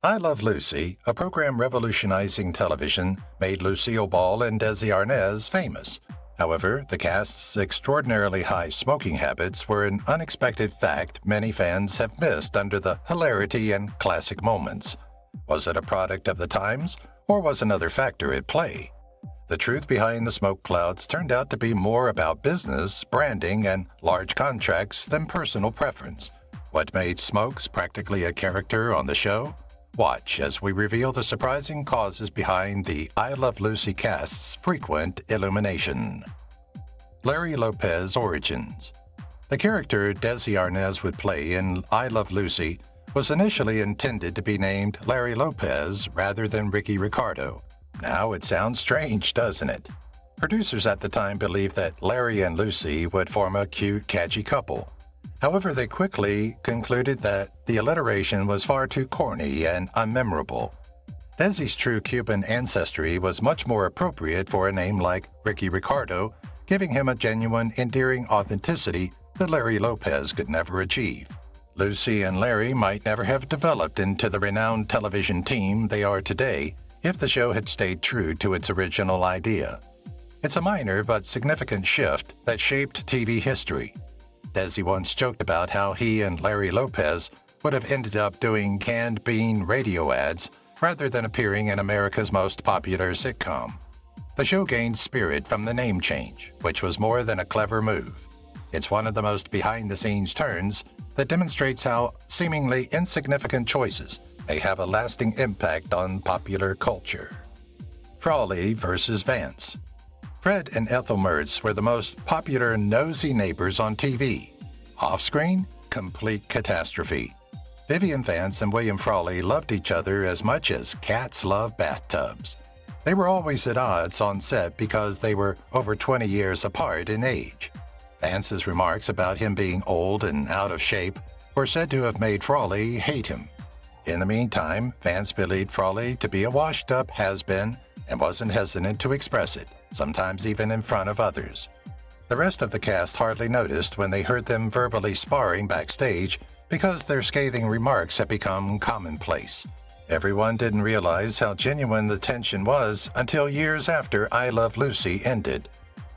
I Love Lucy, a program revolutionizing television, made Lucille Ball and Desi Arnaz famous. However, the cast's extraordinarily high smoking habits were an unexpected fact many fans have missed under the hilarity and classic moments. Was it a product of the times, or was another factor at play? The truth behind the smoke clouds turned out to be more about business, branding, and large contracts than personal preference. What made smokes practically a character on the show? Watch as we reveal the surprising causes behind the I Love Lucy cast's frequent illumination. Larry Lopez origins. The character Desi Arnaz would play in I Love Lucy was initially intended to be named Larry Lopez rather than Ricky Ricardo. Now it sounds strange, doesn't it? Producers at the time believed that Larry and Lucy would form a cute, catchy couple. However, they quickly concluded that the alliteration was far too corny and unmemorable. Desi's true Cuban ancestry was much more appropriate for a name like Ricky Ricardo, giving him a genuine, endearing authenticity that Larry Lopez could never achieve. Lucy and Larry might never have developed into the renowned television team they are today if the show had stayed true to its original idea. It's a minor but significant shift that shaped TV history. Desi once joked about how he and Larry Lopez would have ended up doing canned bean radio ads rather than appearing in America's most popular sitcom. The show gained spirit from the name change, which was more than a clever move. It's one of the most behind-the-scenes turns that demonstrates how seemingly insignificant choices may have a lasting impact on popular culture. Foley versus Vance. Fred and Ethel were the most popular nosy neighbors on TV. Off-screen, complete catastrophe. Vivian Vance and William Frawley loved each other as much as cats love bathtubs. They were always at odds on set because they were over 20 years apart in age. Vance's remarks about him being old and out of shape were said to have made Frawley hate him. In the meantime, Vance believed Frawley to be a washed-up has-been and wasn't hesitant to express it, sometimes even in front of others. The rest of the cast hardly noticed when they heard them verbally sparring backstage because their scathing remarks had become commonplace. Everyone didn't realize how genuine the tension was until years after I Love Lucy ended.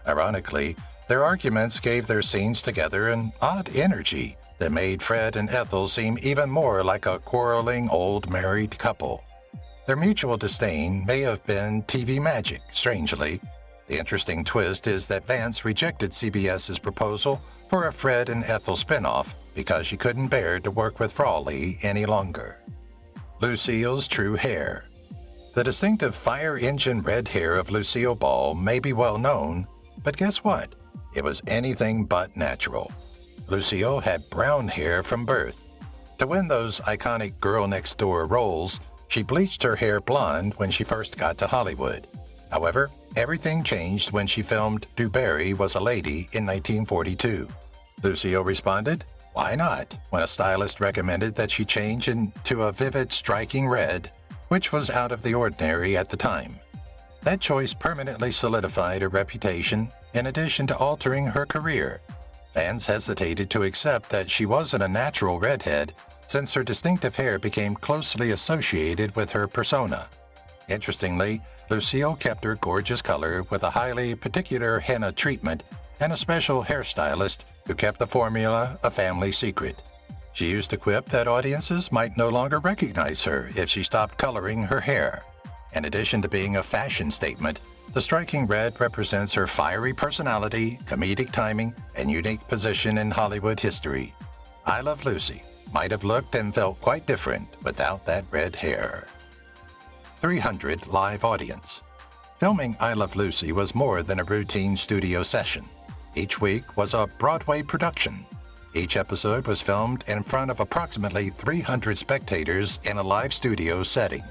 Ironically, their arguments gave their scenes together an odd energy that made Fred and Ethel seem even more like a quarreling old married couple. Their mutual disdain may have been TV magic, strangely. The interesting twist is that Vance rejected CBS's proposal for a Fred and Ethel spinoff because she couldn't bear to work with Frawley any longer. Lucille's true hair. The distinctive fire engine red hair of Lucille Ball may be well known, but guess what? It was anything but natural. Lucille had brown hair from birth. To win those iconic girl next door roles, she bleached her hair blonde when she first got to Hollywood. However, everything changed when she filmed Dewberry Was a Lady in 1942. Lucille responded, "Why not?" when a stylist recommended that she change into a vivid, striking red, which was out of the ordinary at the time. That choice permanently solidified her reputation in addition to altering her career. Fans hesitated to accept that she wasn't a natural redhead since her distinctive hair became closely associated with her persona. Interestingly, Lucille kept her gorgeous color with a highly particular henna treatment and a special hairstylist who kept the formula a family secret. She used to quip that audiences might no longer recognize her if she stopped coloring her hair. In addition to being a fashion statement, the striking red represents her fiery personality, comedic timing, and unique position in Hollywood history. I Love Lucy might have looked and felt quite different without that red hair. 300 live audience. Filming I Love Lucy was more than a routine studio session. Each week was a Broadway production. Each episode was filmed in front of approximately 300 spectators in a live studio setting.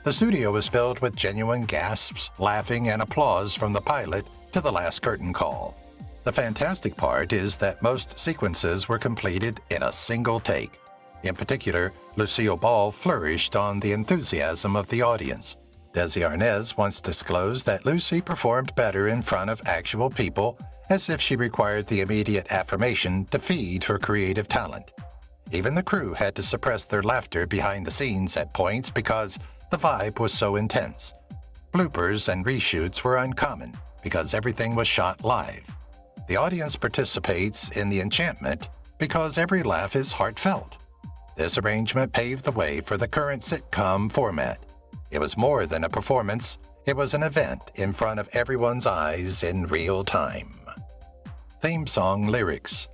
The studio was filled with genuine gasps, laughing, and applause from the pilot to the last curtain call. The fantastic part is that most sequences were completed in a single take. In particular, Lucille Ball flourished on the enthusiasm of the audience. Desi Arnaz once disclosed that Lucy performed better in front of actual people, as if she required the immediate affirmation to feed her creative talent. Even the crew had to suppress their laughter behind the scenes at points because the vibe was so intense. Bloopers and reshoots were uncommon because everything was shot live. The audience participates in the enchantment because every laugh is heartfelt. This arrangement paved the way for the current sitcom format. It was more than a performance, it was an event in front of everyone's eyes in real time. Theme song lyrics.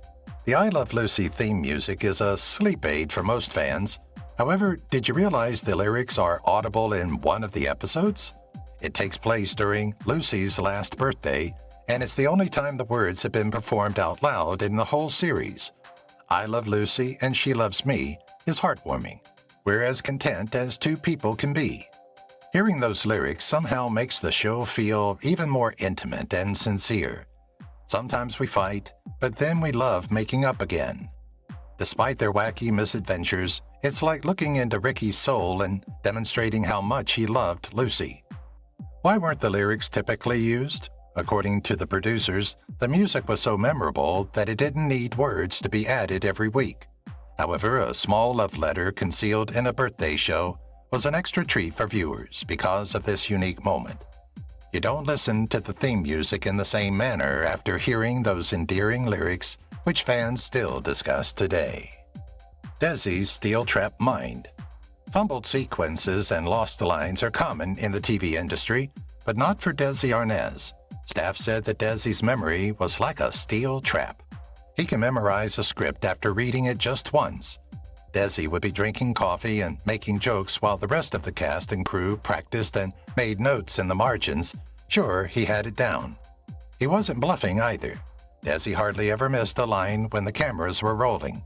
The I Love Lucy theme music is a sleep aid for most fans. However, did you realize the lyrics are audible in one of the episodes? It takes place during Lucy's last birthday, and it's the only time the words have been performed out loud in the whole series. I love Lucy and she loves me is heartwarming. We're as content as two people can be. Hearing those lyrics somehow makes the show feel even more intimate and sincere. Sometimes we fight, but then we love making up again. Despite their wacky misadventures, it's like looking into Ricky's soul and demonstrating how much he loved Lucy. Why weren't the lyrics typically used? According to the producers, the music was so memorable that it didn't need words to be added every week. However, a small love letter concealed in a birthday show was an extra treat for viewers because of this unique moment. You don't listen to the theme music in the same manner after hearing those endearing lyrics, which fans still discuss today. Desis' steel trap mind. Fumbled sequences and lost lines are common in the TV industry, but not for Desi Arnaz. Staff said that Desi's memory was like a steel trap. He can memorize a script after reading it just once. Desi would be drinking coffee and making jokes while the rest of the cast and crew practiced and made notes in the margins. Sure, he had it down. He wasn't bluffing either. Desi hardly ever missed a line when the cameras were rolling.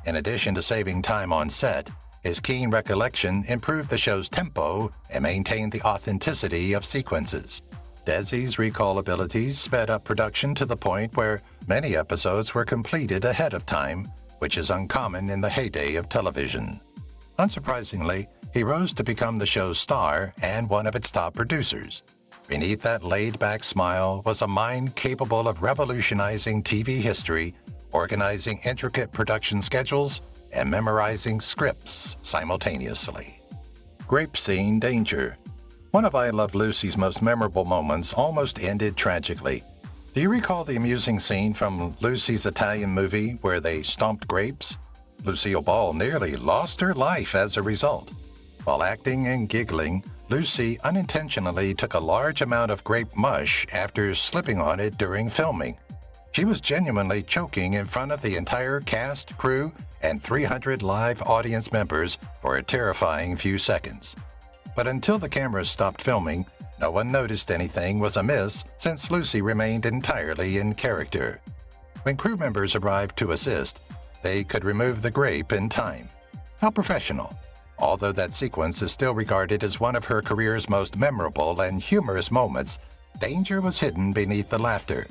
In addition to saving time on set, his keen recollection improved the show's tempo and maintained the authenticity of sequences. Desi's recall abilities sped up production to the point where many episodes were completed ahead of time, which is uncommon in the heyday of television. Unsurprisingly, he rose to become the show's star and one of its top producers. Beneath that laid-back smile was a mind capable of revolutionizing TV history, organizing intricate production schedules, and memorizing scripts simultaneously. Grape scene danger. One of I Love Lucy's most memorable moments almost ended tragically. Do you recall the amusing scene from Lucy's Italian movie where they stomped grapes? Lucille Ball nearly lost her life as a result. While acting and giggling, Lucy unintentionally took a large amount of grape mush after slipping on it during filming. She was genuinely choking in front of the entire cast, crew, and 300 live audience members for a terrifying few seconds. But until the cameras stopped filming, no one noticed anything was amiss since Lucy remained entirely in character. When crew members arrived to assist, they could remove the grape in time. How professional. Although that sequence is still regarded as one of her career's most memorable and humorous moments, danger was hidden beneath the laughter.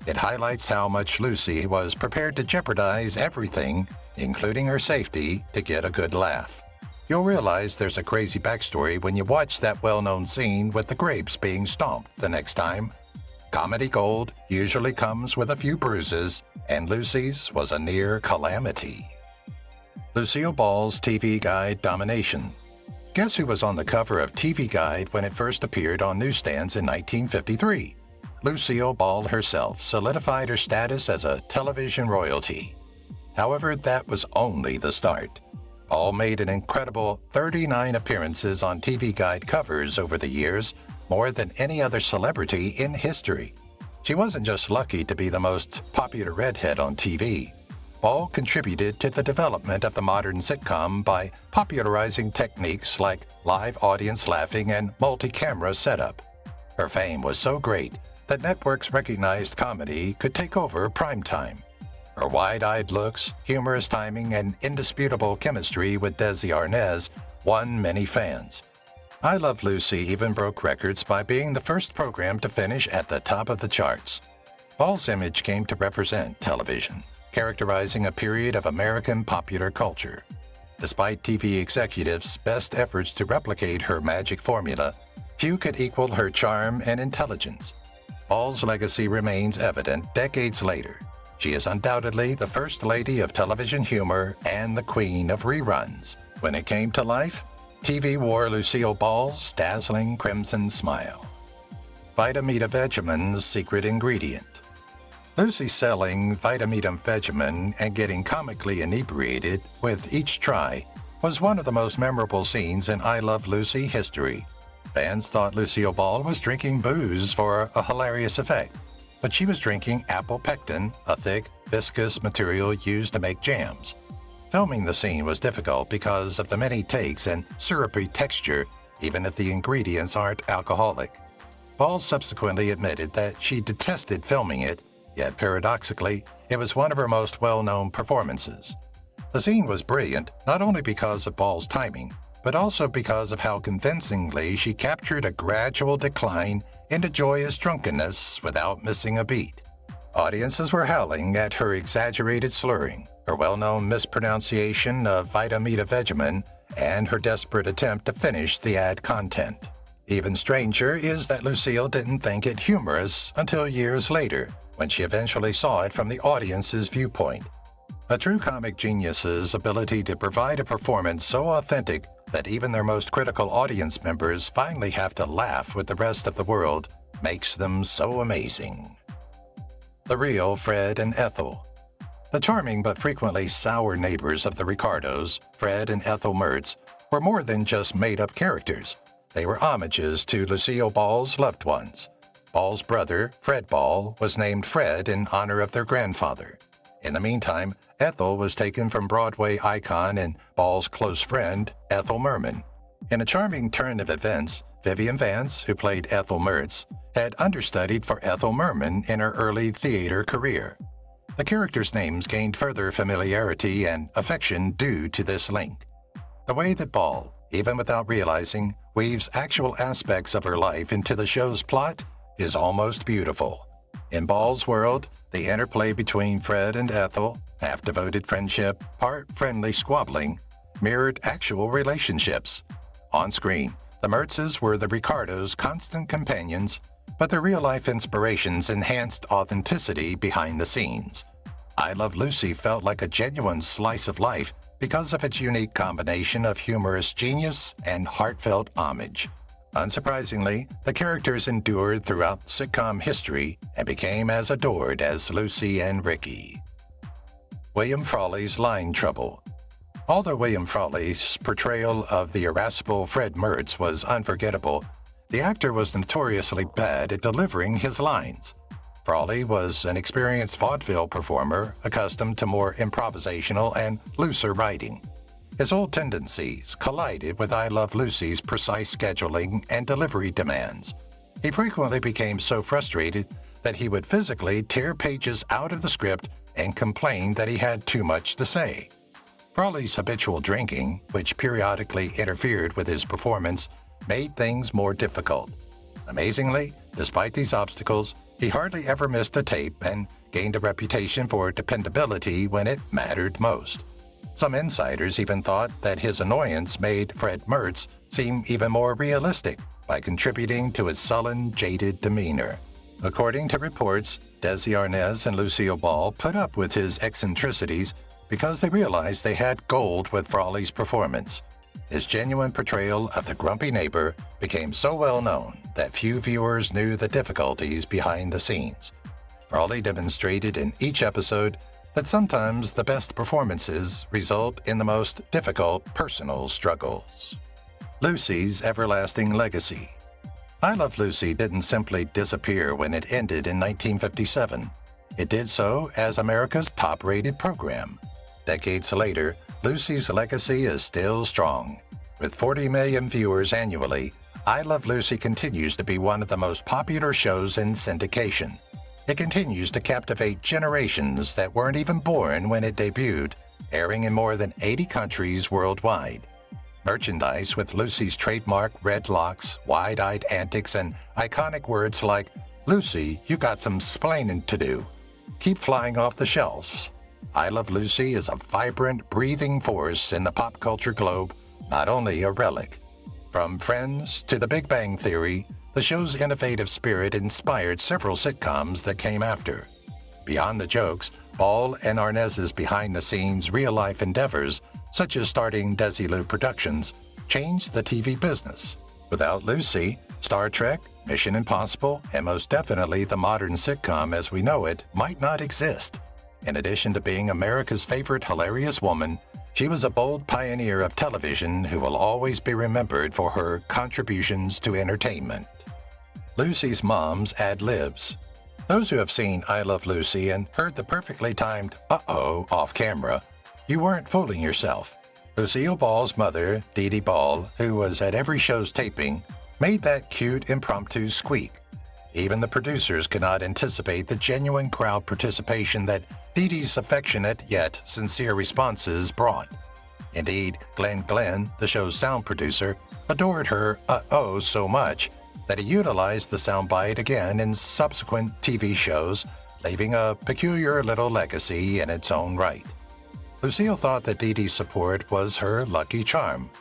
It highlights how much Lucy was prepared to jeopardize everything, including her safety, to get a good laugh. You'll realize there's a crazy backstory when you watch that well-known scene with the grapes being stomped the next time. Comedy gold usually comes with a few bruises, and Lucy's was a near calamity. Lucille Ball's TV Guide Domination. Guess who was on the cover of TV Guide when it first appeared on newsstands in 1953? Lucille Ball herself solidified her status as a television royalty. However, that was only the start. Ball made an incredible 39 appearances on TV Guide covers over the years, more than any other celebrity in history. She wasn't just lucky to be the most popular redhead on TV. Ball contributed to the development of the modern sitcom by popularizing techniques like live audience laughing and multi-camera setup. Her fame was so great that networks recognized comedy could take over primetime. Her wide-eyed looks, humorous timing, and indisputable chemistry with Desi Arnaz won many fans. I Love Lucy even broke records by being the first program to finish at the top of the charts. Ball's image came to represent television, characterizing a period of American popular culture. Despite TV executives' best efforts to replicate her magic formula, few could equal her charm and intelligence. Ball's legacy remains evident decades later. She is undoubtedly the first lady of television humor and the queen of reruns. When it came to life, TV wore Lucille Ball's dazzling crimson smile. Vitamita Vegeman's secret ingredient. Lucy selling Vitamita Vegeman and getting comically inebriated with each try was one of the most memorable scenes in I Love Lucy history. Fans thought Lucille Ball was drinking booze for a hilarious effect, but she was drinking apple pectin, a thick, viscous material used to make jams. Filming the scene was difficult because of the many takes and syrupy texture, even if the ingredients aren't alcoholic. Ball subsequently admitted that she detested filming it, yet paradoxically, it was one of her most well-known performances. The scene was brilliant not only because of Ball's timing, but also because of how convincingly she captured a gradual decline into joyous drunkenness without missing a beat. Audiences were howling at her exaggerated slurring, her well-known mispronunciation of Vitamita Vegeman, and her desperate attempt to finish the ad content. Even stranger is that Lucille didn't think it humorous until years later, when she eventually saw it from the audience's viewpoint. A true comic genius's ability to provide a performance so authentic that even their most critical audience members finally have to laugh with the rest of the world makes them so amazing. The real Fred and Ethel. The charming but frequently sour neighbors of the Ricardos, Fred and Ethel Mertz, were more than just made-up characters. They were homages to Lucille Ball's loved ones. Ball's brother, Fred Ball, was named Fred in honor of their grandfather. In the meantime, Ethel was taken from Broadway icon and Ball's close friend, Ethel Merman. In a charming turn of events, Vance, who played Ethel Mertz, had understudied for Ethel Merman in her early theater career. The characters' names gained further familiarity and affection due to this link. The way that Ball, even without realizing, weaves actual aspects of her life into the show's plot is almost beautiful. In Ball's world, the interplay between Fred and Ethel, half-devoted friendship, part-friendly squabbling, mirrored actual relationships. On screen, the Mertzes were the Ricardos' constant companions, but their real-life inspirations enhanced authenticity behind the scenes. I Love Lucy felt like a genuine slice of life because of its unique combination of humorous genius and heartfelt homage. Unsurprisingly, the characters endured throughout sitcom history and became as adored as Lucy and Ricky. William Frawley's line trouble. Although William Frawley's portrayal of the irascible Fred Mertz was unforgettable, the actor was notoriously bad at delivering his lines. Frawley was an experienced vaudeville performer accustomed to more improvisational and looser writing. His old tendencies collided with I Love Lucy's precise scheduling and delivery demands. He frequently became so frustrated that he would physically tear pages out of the script and complain that he had too much to say. Frawley's habitual drinking, which periodically interfered with his performance, made things more difficult. Amazingly, despite these obstacles, he hardly ever missed a tape and gained a reputation for dependability when it mattered most. Some insiders even thought that his annoyance made Fred Mertz seem even more realistic by contributing to his sullen, jaded demeanor. According to reports, Desi Arnaz and Lucille Ball put up with his eccentricities because they realized they had gold with Frawley's performance. His genuine portrayal of the grumpy neighbor became so well known that few viewers knew the difficulties behind the scenes. Frawley demonstrated in each episode that sometimes the best performances result in the most difficult personal struggles. Lucy's everlasting legacy. I Love Lucy didn't simply disappear when it ended in 1957. It did so as America's top-rated program. Decades later, Lucy's legacy is still strong. With 40 million viewers annually, I Love Lucy continues to be one of the most popular shows in syndication. It continues to captivate generations that weren't even born when it debuted, airing in more than 80 countries worldwide. Merchandise with Lucy's trademark red locks, wide-eyed antics, and iconic words like, "Lucy, you got some splaining to do," keep flying off the shelves. I Love Lucy is a vibrant, breathing force in the pop culture globe, not only a relic. From Friends to The Big Bang Theory, the show's innovative spirit inspired several sitcoms that came after. Beyond the jokes, Ball and Arnaz's behind-the-scenes real-life endeavors, such as starting Desilu Productions, changed the TV business. Without Lucy, Star Trek, Mission Impossible, and most definitely the modern sitcom as we know it might not exist. In addition to being America's favorite hilarious woman, she was a bold pioneer of television who will always be remembered for her contributions to entertainment. Lucy's mom's ad-libs. Those who have seen I Love Lucy and heard the perfectly timed "uh-oh" off camera, you weren't fooling yourself. Lucille Ball's mother, Dee Dee Ball, who was at every show's taping, made that cute impromptu squeak. Even the producers could not anticipate the genuine crowd participation that Dee Dee's affectionate yet sincere responses brought. Indeed, Glenn, the show's sound producer, adored her "uh-oh" so much that he utilized the soundbite again in subsequent TV shows, leaving a peculiar little legacy in its own right. Lucille thought that Dee Dee's support was her lucky charm.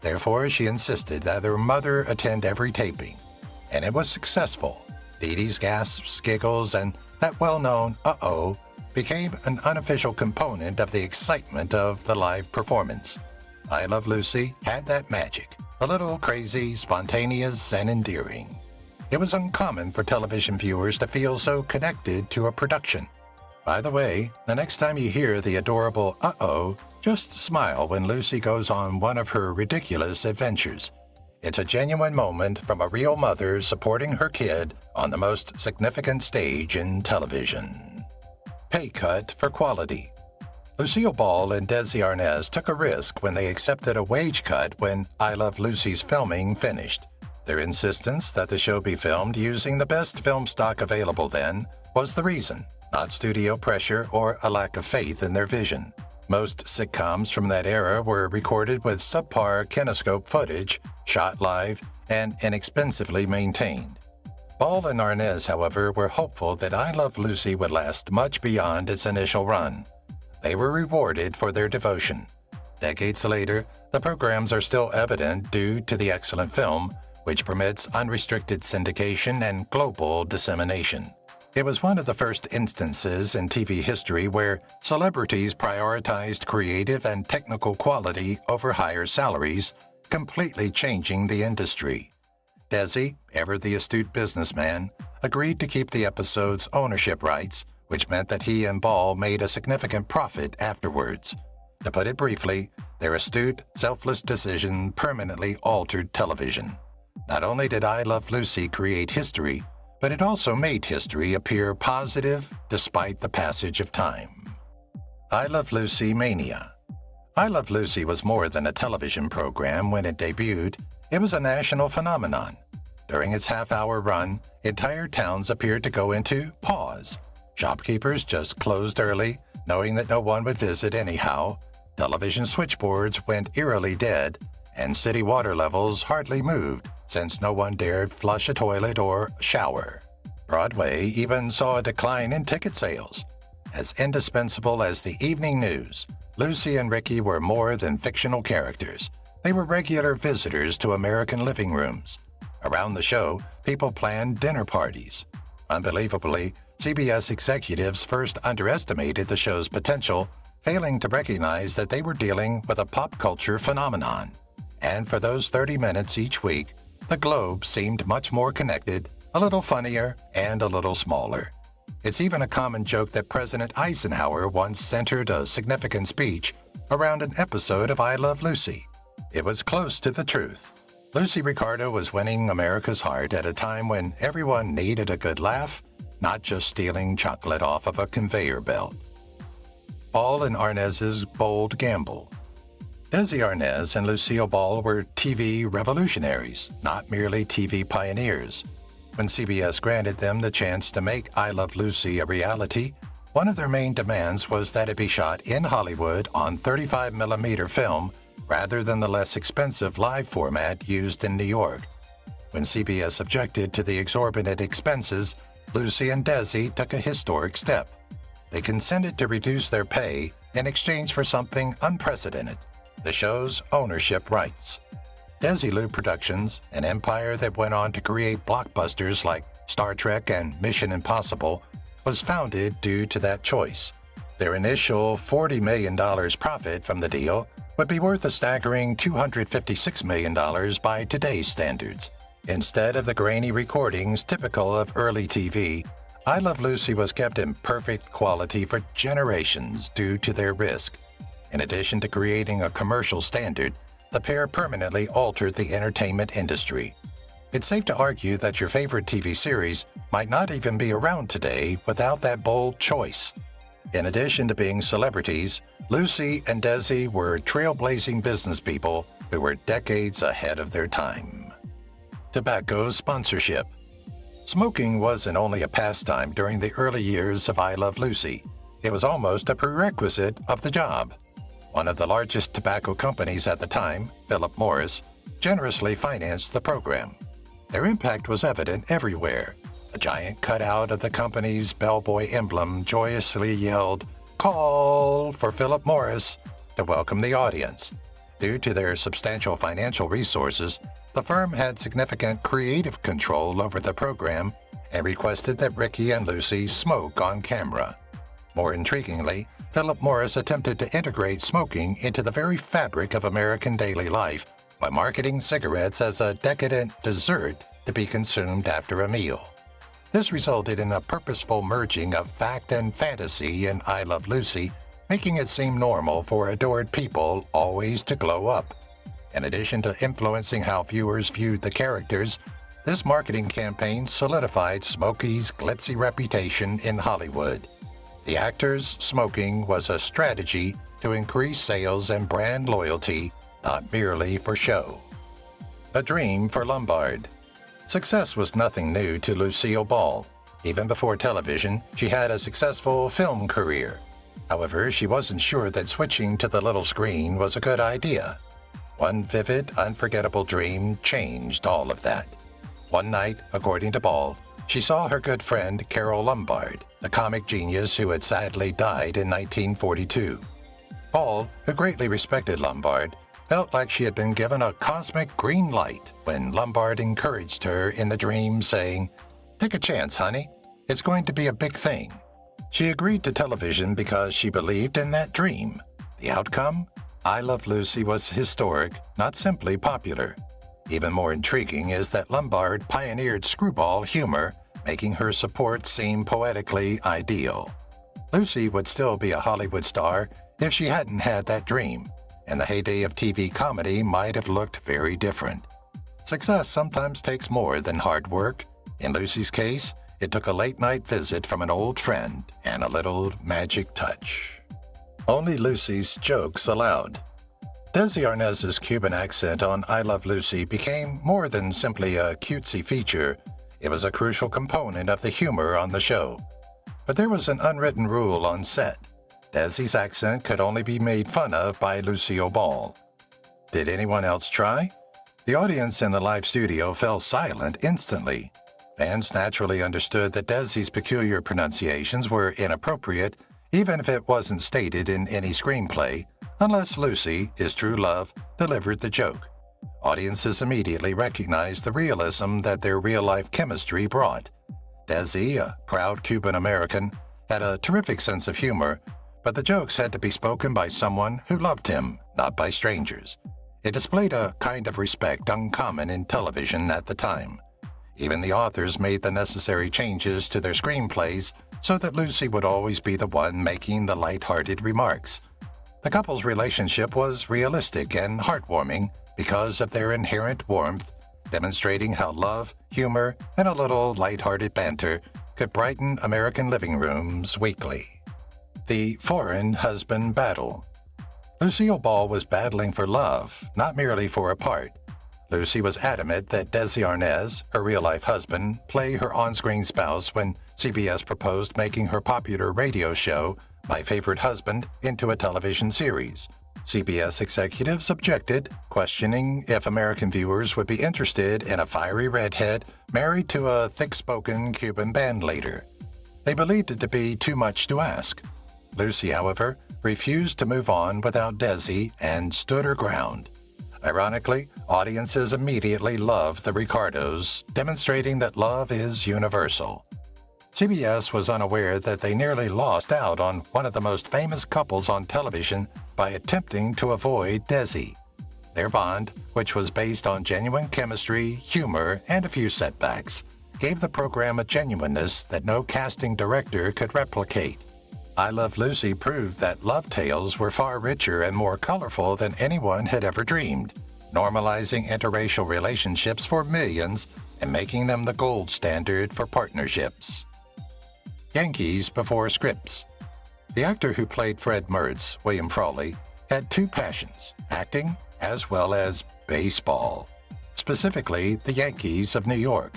Therefore, she insisted that her mother attend every taping. And it was successful. Dee Dee's gasps, giggles, and that well-known "uh-oh" became an unofficial component of the excitement of the live performance. I Love Lucy had that magic, a little crazy, spontaneous, and endearing. It was uncommon for television viewers to feel so connected to a production. By the way, the next time you hear the adorable "uh-oh," just smile when Lucy goes on one of her ridiculous adventures. It's a genuine moment from a real mother supporting her kid on the most significant stage in television. Pay cut for quality. Lucille Ball and Desi Arnaz took a risk when they accepted a wage cut when I Love Lucy's filming finished. Their insistence that the show be filmed using the best film stock available then was the reason, not studio pressure or a lack of faith in their vision. Most sitcoms from that era were recorded with subpar kinescope footage, shot live, and inexpensively maintained. Ball and Arnaz, however, were hopeful that I Love Lucy would last much beyond its initial run. They were rewarded for their devotion. Decades later, the programs are still evident due to the excellent film, which permits unrestricted syndication and global dissemination. It was one of the first instances in TV history where celebrities prioritized creative and technical quality over higher salaries, completely changing the industry. Desi, ever the astute businessman, agreed to keep the episode's ownership rights, which meant that he and Ball made a significant profit afterwards. To put it briefly, their astute, selfless decision permanently altered television. Not only did I Love Lucy create history, but it also made history appear positive despite the passage of time. I Love Lucy Mania. I Love Lucy was more than a television program when it debuted. It was a national phenomenon. During its half-hour run, entire towns appeared to go into pause. Shopkeepers just closed early, knowing that no one would visit anyhow. Television switchboards went eerily dead, and city water levels hardly moved, since no one dared flush a toilet or shower. Broadway even saw a decline in ticket sales. As indispensable as the evening news, Lucy and Ricky were more than fictional characters. They were regular visitors to American living rooms. Around the show, people planned dinner parties. Unbelievably, CBS executives first underestimated the show's potential, failing to recognize that they were dealing with a pop culture phenomenon. And for those 30 minutes each week, the globe seemed much more connected, a little funnier, and a little smaller. It's even a common joke that President Eisenhower once centered a significant speech around an episode of I Love Lucy. It was close to the truth. Lucy Ricardo was winning America's heart at a time when everyone needed a good laugh, not just stealing chocolate off of a conveyor belt. Ball and Arnaz's bold gamble. Desi Arnaz and Lucille Ball were TV revolutionaries, not merely TV pioneers. When CBS granted them the chance to make I Love Lucy a reality, one of their main demands was that it be shot in Hollywood on 35mm film rather than the less expensive live format used in New York. When CBS objected to the exorbitant expenses, Lucy and Desi took a historic step. They consented to reduce their pay in exchange for something unprecedented: the show's ownership rights. Desilu Productions, an empire that went on to create blockbusters like Star Trek and Mission Impossible, was founded due to that choice. Their initial $40 million profit from the deal would be worth a staggering $256 million by today's standards. Instead of the grainy recordings typical of early TV, I Love Lucy was kept in perfect quality for generations due to their risk. In addition to creating a commercial standard, the pair permanently altered the entertainment industry. It's safe to argue that your favorite TV series might not even be around today without that bold choice. In addition to being celebrities, Lucy and Desi were trailblazing business people who were decades ahead of their time. Tobacco sponsorship. Smoking wasn't only a pastime during the early years of I Love Lucy. It was almost a prerequisite of the job. One of the largest tobacco companies at the time, Philip Morris, generously financed the program. Their impact was evident everywhere. A giant cutout of the company's bellboy emblem joyously yelled, "Call for Philip Morris," to welcome the audience. Due to their substantial financial resources, the firm had significant creative control over the program and requested that Ricky and Lucy smoke on camera. More intriguingly, Philip Morris attempted to integrate smoking into the very fabric of American daily life by marketing cigarettes as a decadent dessert to be consumed after a meal. This resulted in a purposeful merging of fact and fantasy in I Love Lucy, making it seem normal for adored people always to glow up. In addition to influencing how viewers viewed the characters, this marketing campaign solidified Smokey's glitzy reputation in Hollywood. The actors' smoking was a strategy to increase sales and brand loyalty, not merely for show. A Dream for Lumbard. Success was nothing new to Lucille Ball. Even before television, she had a successful film career. However, she wasn't sure that switching to the little screen was a good idea. One vivid, unforgettable dream changed all of that. One night, according to Ball, she saw her good friend Carole Lombard, the comic genius who had sadly died in 1942. Ball, who greatly respected Lombard, felt like she had been given a cosmic green light when Lombard encouraged her in the dream, saying, "Take a chance, honey. It's going to be a big thing." She agreed to television because she believed in that dream. The outcome? I Love Lucy was historic, not simply popular. Even more intriguing is that Lombard pioneered screwball humor, making her support seem poetically ideal. Lucy would still be a Hollywood star if she hadn't had that dream, and the heyday of TV comedy might have looked very different. Success sometimes takes more than hard work. In Lucy's case, it took a late-night visit from an old friend and a little magic touch. Only Lucy's jokes allowed. Desi Arnaz's Cuban accent on I Love Lucy became more than simply a cutesy feature. It was a crucial component of the humor on the show. But there was an unwritten rule on set. Desi's accent could only be made fun of by Lucille Ball. Did anyone else try? The audience in the live studio fell silent instantly. Vance naturally understood that Desi's peculiar pronunciations were inappropriate, even if it wasn't stated in any screenplay, unless Lucy, his true love, delivered the joke. Audiences immediately recognized the realism that their real-life chemistry brought. Desi, a proud Cuban American, had a terrific sense of humor, but the jokes had to be spoken by someone who loved him, not by strangers. It displayed a kind of respect uncommon in television at the time. Even the authors made the necessary changes to their screenplays so that Lucy would always be the one making the light-hearted remarks. The couple's relationship was realistic and heartwarming because of their inherent warmth, demonstrating how love, humor, and a little light-hearted banter could brighten American living rooms weekly. The foreign husband battle. Lucille Ball was battling for love, not merely for a part. Lucy was adamant that Desi Arnaz, her real-life husband, play her on-screen spouse when CBS proposed making her popular radio show, My Favorite Husband, into a television series. CBS executives objected, questioning if American viewers would be interested in a fiery redhead married to a thick-spoken Cuban bandleader. They believed it to be too much to ask. Lucy, however, refused to move on without Desi and stood her ground. Ironically, audiences immediately loved the Ricardos, demonstrating that love is universal. CBS was unaware that they nearly lost out on one of the most famous couples on television by attempting to avoid Desis. Their bond, which was based on genuine chemistry, humor, and a few setbacks, gave the program a genuineness that no casting director could replicate. I Love Lucy proved that love tales were far richer and more colorful than anyone had ever dreamed, normalizing interracial relationships for millions and making them the gold standard for partnerships. Yankees before scripts. The actor who played Fred Mertz, William Frawley, had two passions, acting as well as baseball, specifically the Yankees of New York.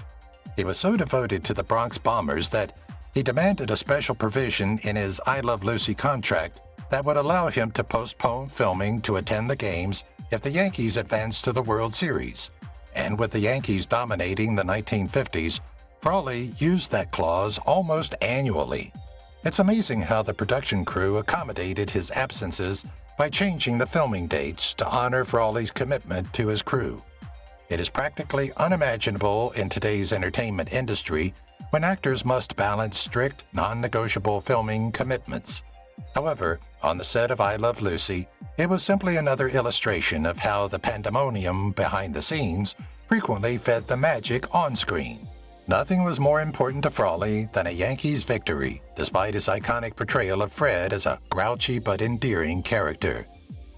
He was so devoted to the Bronx Bombers that he demanded a special provision in his I Love Lucy contract that would allow him to postpone filming to attend the games if the Yankees advanced to the World Series. And with the Yankees dominating the 1950s, Frawley used that clause almost annually. It's amazing how the production crew accommodated his absences by changing the filming dates to honor Frawley's commitment to his crew. It is practically unimaginable in today's entertainment industry when actors must balance strict, non-negotiable filming commitments. However, on the set of I Love Lucy, it was simply another illustration of how the pandemonium behind the scenes frequently fed the magic on screen. Nothing was more important to Frawley than a Yankees victory, despite his iconic portrayal of Fred as a grouchy but endearing character.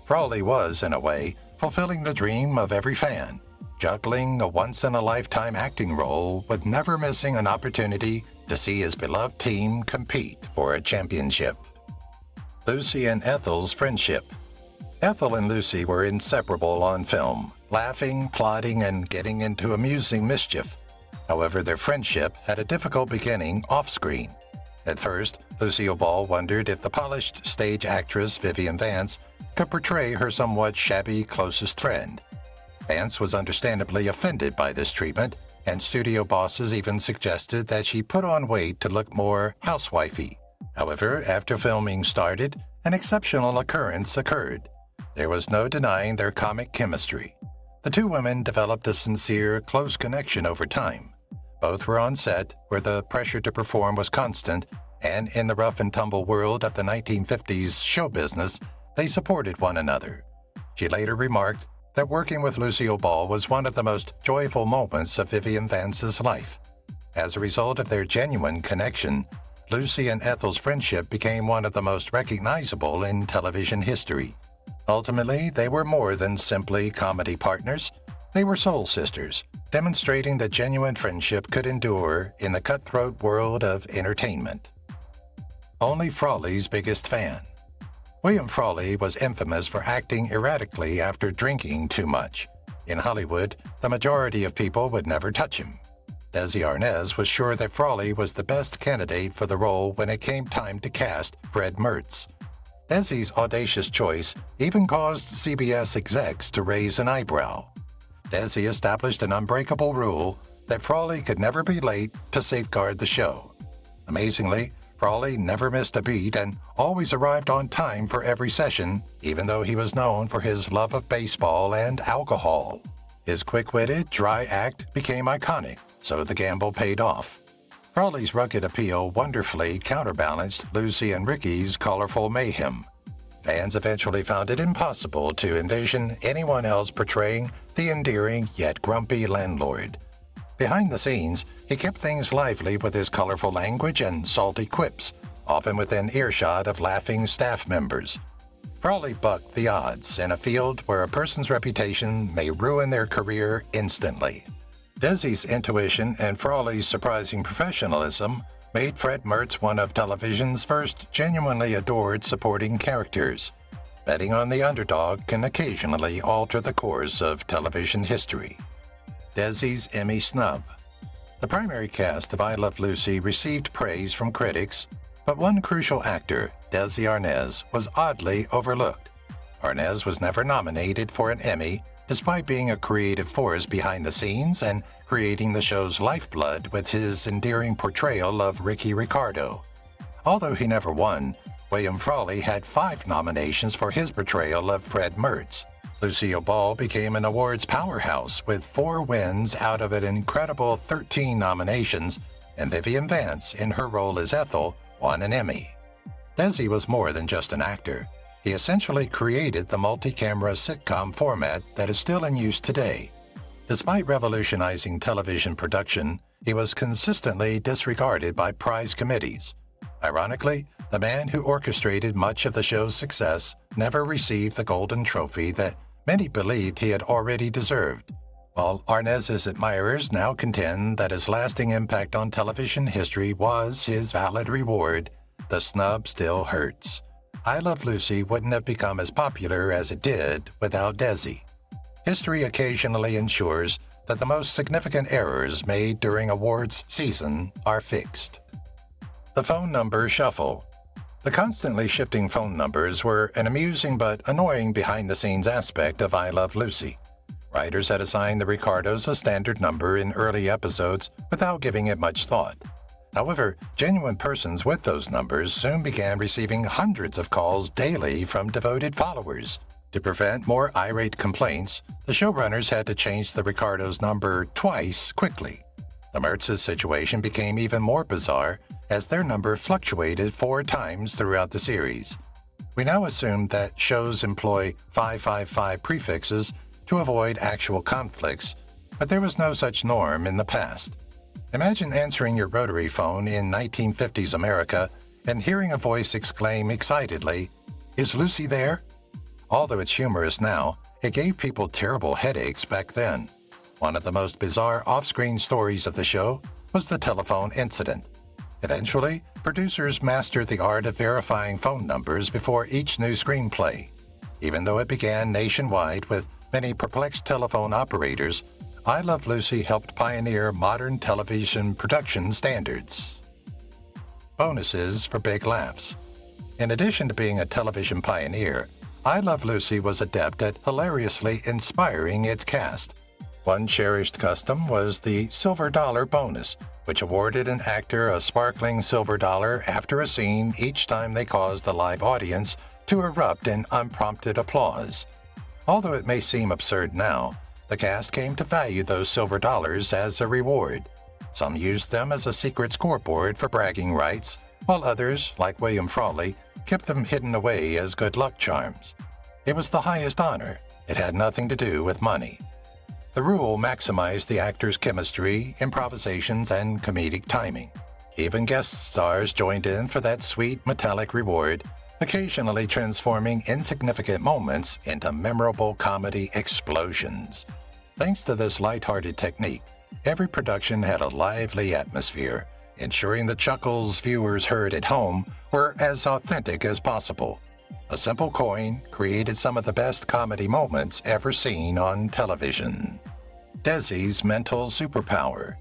Frawley was, in a way, fulfilling the dream of every fan, juggling a once-in-a-lifetime acting role with never missing an opportunity to see his beloved team compete for a championship. Lucy and Ethel's friendship. Ethel and Lucy were inseparable on film, laughing, plotting, and getting into amusing mischief. However, their friendship had a difficult beginning off-screen. At first, Lucille Ball wondered if the polished stage actress Vivian Vance could portray her somewhat shabby closest friend. Vance was understandably offended by this treatment, and studio bosses even suggested that she put on weight to look more housewifey. However, after filming started, an exceptional occurrence occurred. There was no denying their comic chemistry. The two women developed a sincere, close connection over time. Both were on set, where the pressure to perform was constant, and in the rough-and-tumble world of the 1950s show business, they supported one another. She later remarked that working with Lucille Ball was one of the most joyful moments of Vivian Vance's life. As a result of their genuine connection, Lucy and Ethel's friendship became one of the most recognizable in television history. Ultimately, they were more than simply comedy partners. They were soul sisters, demonstrating that genuine friendship could endure in the cutthroat world of entertainment. Only Foleys Biggest Fan. William Frawley was infamous for acting erratically after drinking too much. In Hollywood, the majority of people would never touch him. Desis was sure that Frawley was the best candidate for the role when it came time to cast Fred Mertz. Desis' audacious choice even caused CBS execs to raise an eyebrow. Desis established an unbreakable rule that Frawley could never be late to safeguard the show. Amazingly, Frawley never missed a beat and always arrived on time for every session, even though he was known for his love of baseball and alcohol. His quick-witted, dry act became iconic, so the gamble paid off. Frawley's rugged appeal wonderfully counterbalanced Lucy and Ricky's colorful mayhem. Fans eventually found it impossible to envision anyone else portraying the endearing yet grumpy landlord. Behind the scenes, he kept things lively with his colorful language and salty quips, often within earshot of laughing staff members. Frawley bucked the odds in a field where a person's reputation may ruin their career instantly. Desis' intuition and Frawley's surprising professionalism made Fred Mertz one of television's first genuinely adored supporting characters. Betting on the underdog can occasionally alter the course of television history. Desis' Emmy Snub. The primary cast of I Love Lucy received praise from critics, but one crucial actor, Desis, was oddly overlooked. Arnaz was never nominated for an Emmy, despite being a creative force behind the scenes and creating the show's lifeblood with his endearing portrayal of Ricky Ricardo. Although he never won, William Frawley had 5 nominations for his portrayal of Fred Mertz. Lucille Ball became an awards powerhouse with 4 wins out of an incredible 13 nominations, and Vance, in her role as Ethel, won an Emmy. Desis was more than just an actor. He essentially created the multi-camera sitcom format that is still in use today. Despite revolutionizing television production, he was consistently disregarded by prize committees. Ironically, the man who orchestrated much of the show's success never received the golden trophy that many believed he had already deserved. While Arnez's admirers now contend that his lasting impact on television history was his valid reward, the snub still hurts. I Love Lucy wouldn't have become as popular as it did without Desis. History occasionally ensures that the most significant errors made during awards season are fixed. The phone number shuffle. The constantly shifting phone numbers were an amusing but annoying behind-the-scenes aspect of I Love Lucy. Writers had assigned the Ricardos a standard number in early episodes without giving it much thought. However, genuine persons with those numbers soon began receiving hundreds of calls daily from devoted followers. To prevent more irate complaints, the showrunners had to change the Ricardos' number twice quickly. The mertzes situation became even more bizarre as their number fluctuated 4 times throughout the series. We now assume that shows employ 555 prefixes to avoid actual conflicts, but there was no such norm in the past. Imagine answering your rotary phone in 1950s America and hearing a voice exclaim excitedly, "Is Lucy there?" Although it's humorous now, it gave people terrible headaches back then. One of the most bizarre off-screen stories of the show was the telephone incident. Eventually, producers mastered the art of verifying phone numbers before each new screenplay. Even though it began nationwide with many perplexed telephone operators, I Love Lucy helped pioneer modern television production standards. Bonuses for big laughs. In addition to being a television pioneer, I Love Lucy was adept at hilariously inspiring its cast. One cherished custom was the silver dollar bonus, which awarded an actor a sparkling silver dollar after a scene each time they caused the live audience to erupt in unprompted applause. Although it may seem absurd now, the cast came to value those silver dollars as a reward. Some used them as a secret scoreboard for bragging rights, while others, like William Frawley, kept them hidden away as good luck charms. It was the highest honor. It had nothing to do with money. The rule maximized the actors' chemistry, improvisations, and comedic timing. Even guest stars joined in for that sweet metallic reward, occasionally transforming insignificant moments into memorable comedy explosions. Thanks to this lighthearted technique, every production had a lively atmosphere, ensuring the chuckles viewers heard at home were as authentic as possible. A simple coin created some of the best comedy moments ever seen on television. Desis' mental superpower.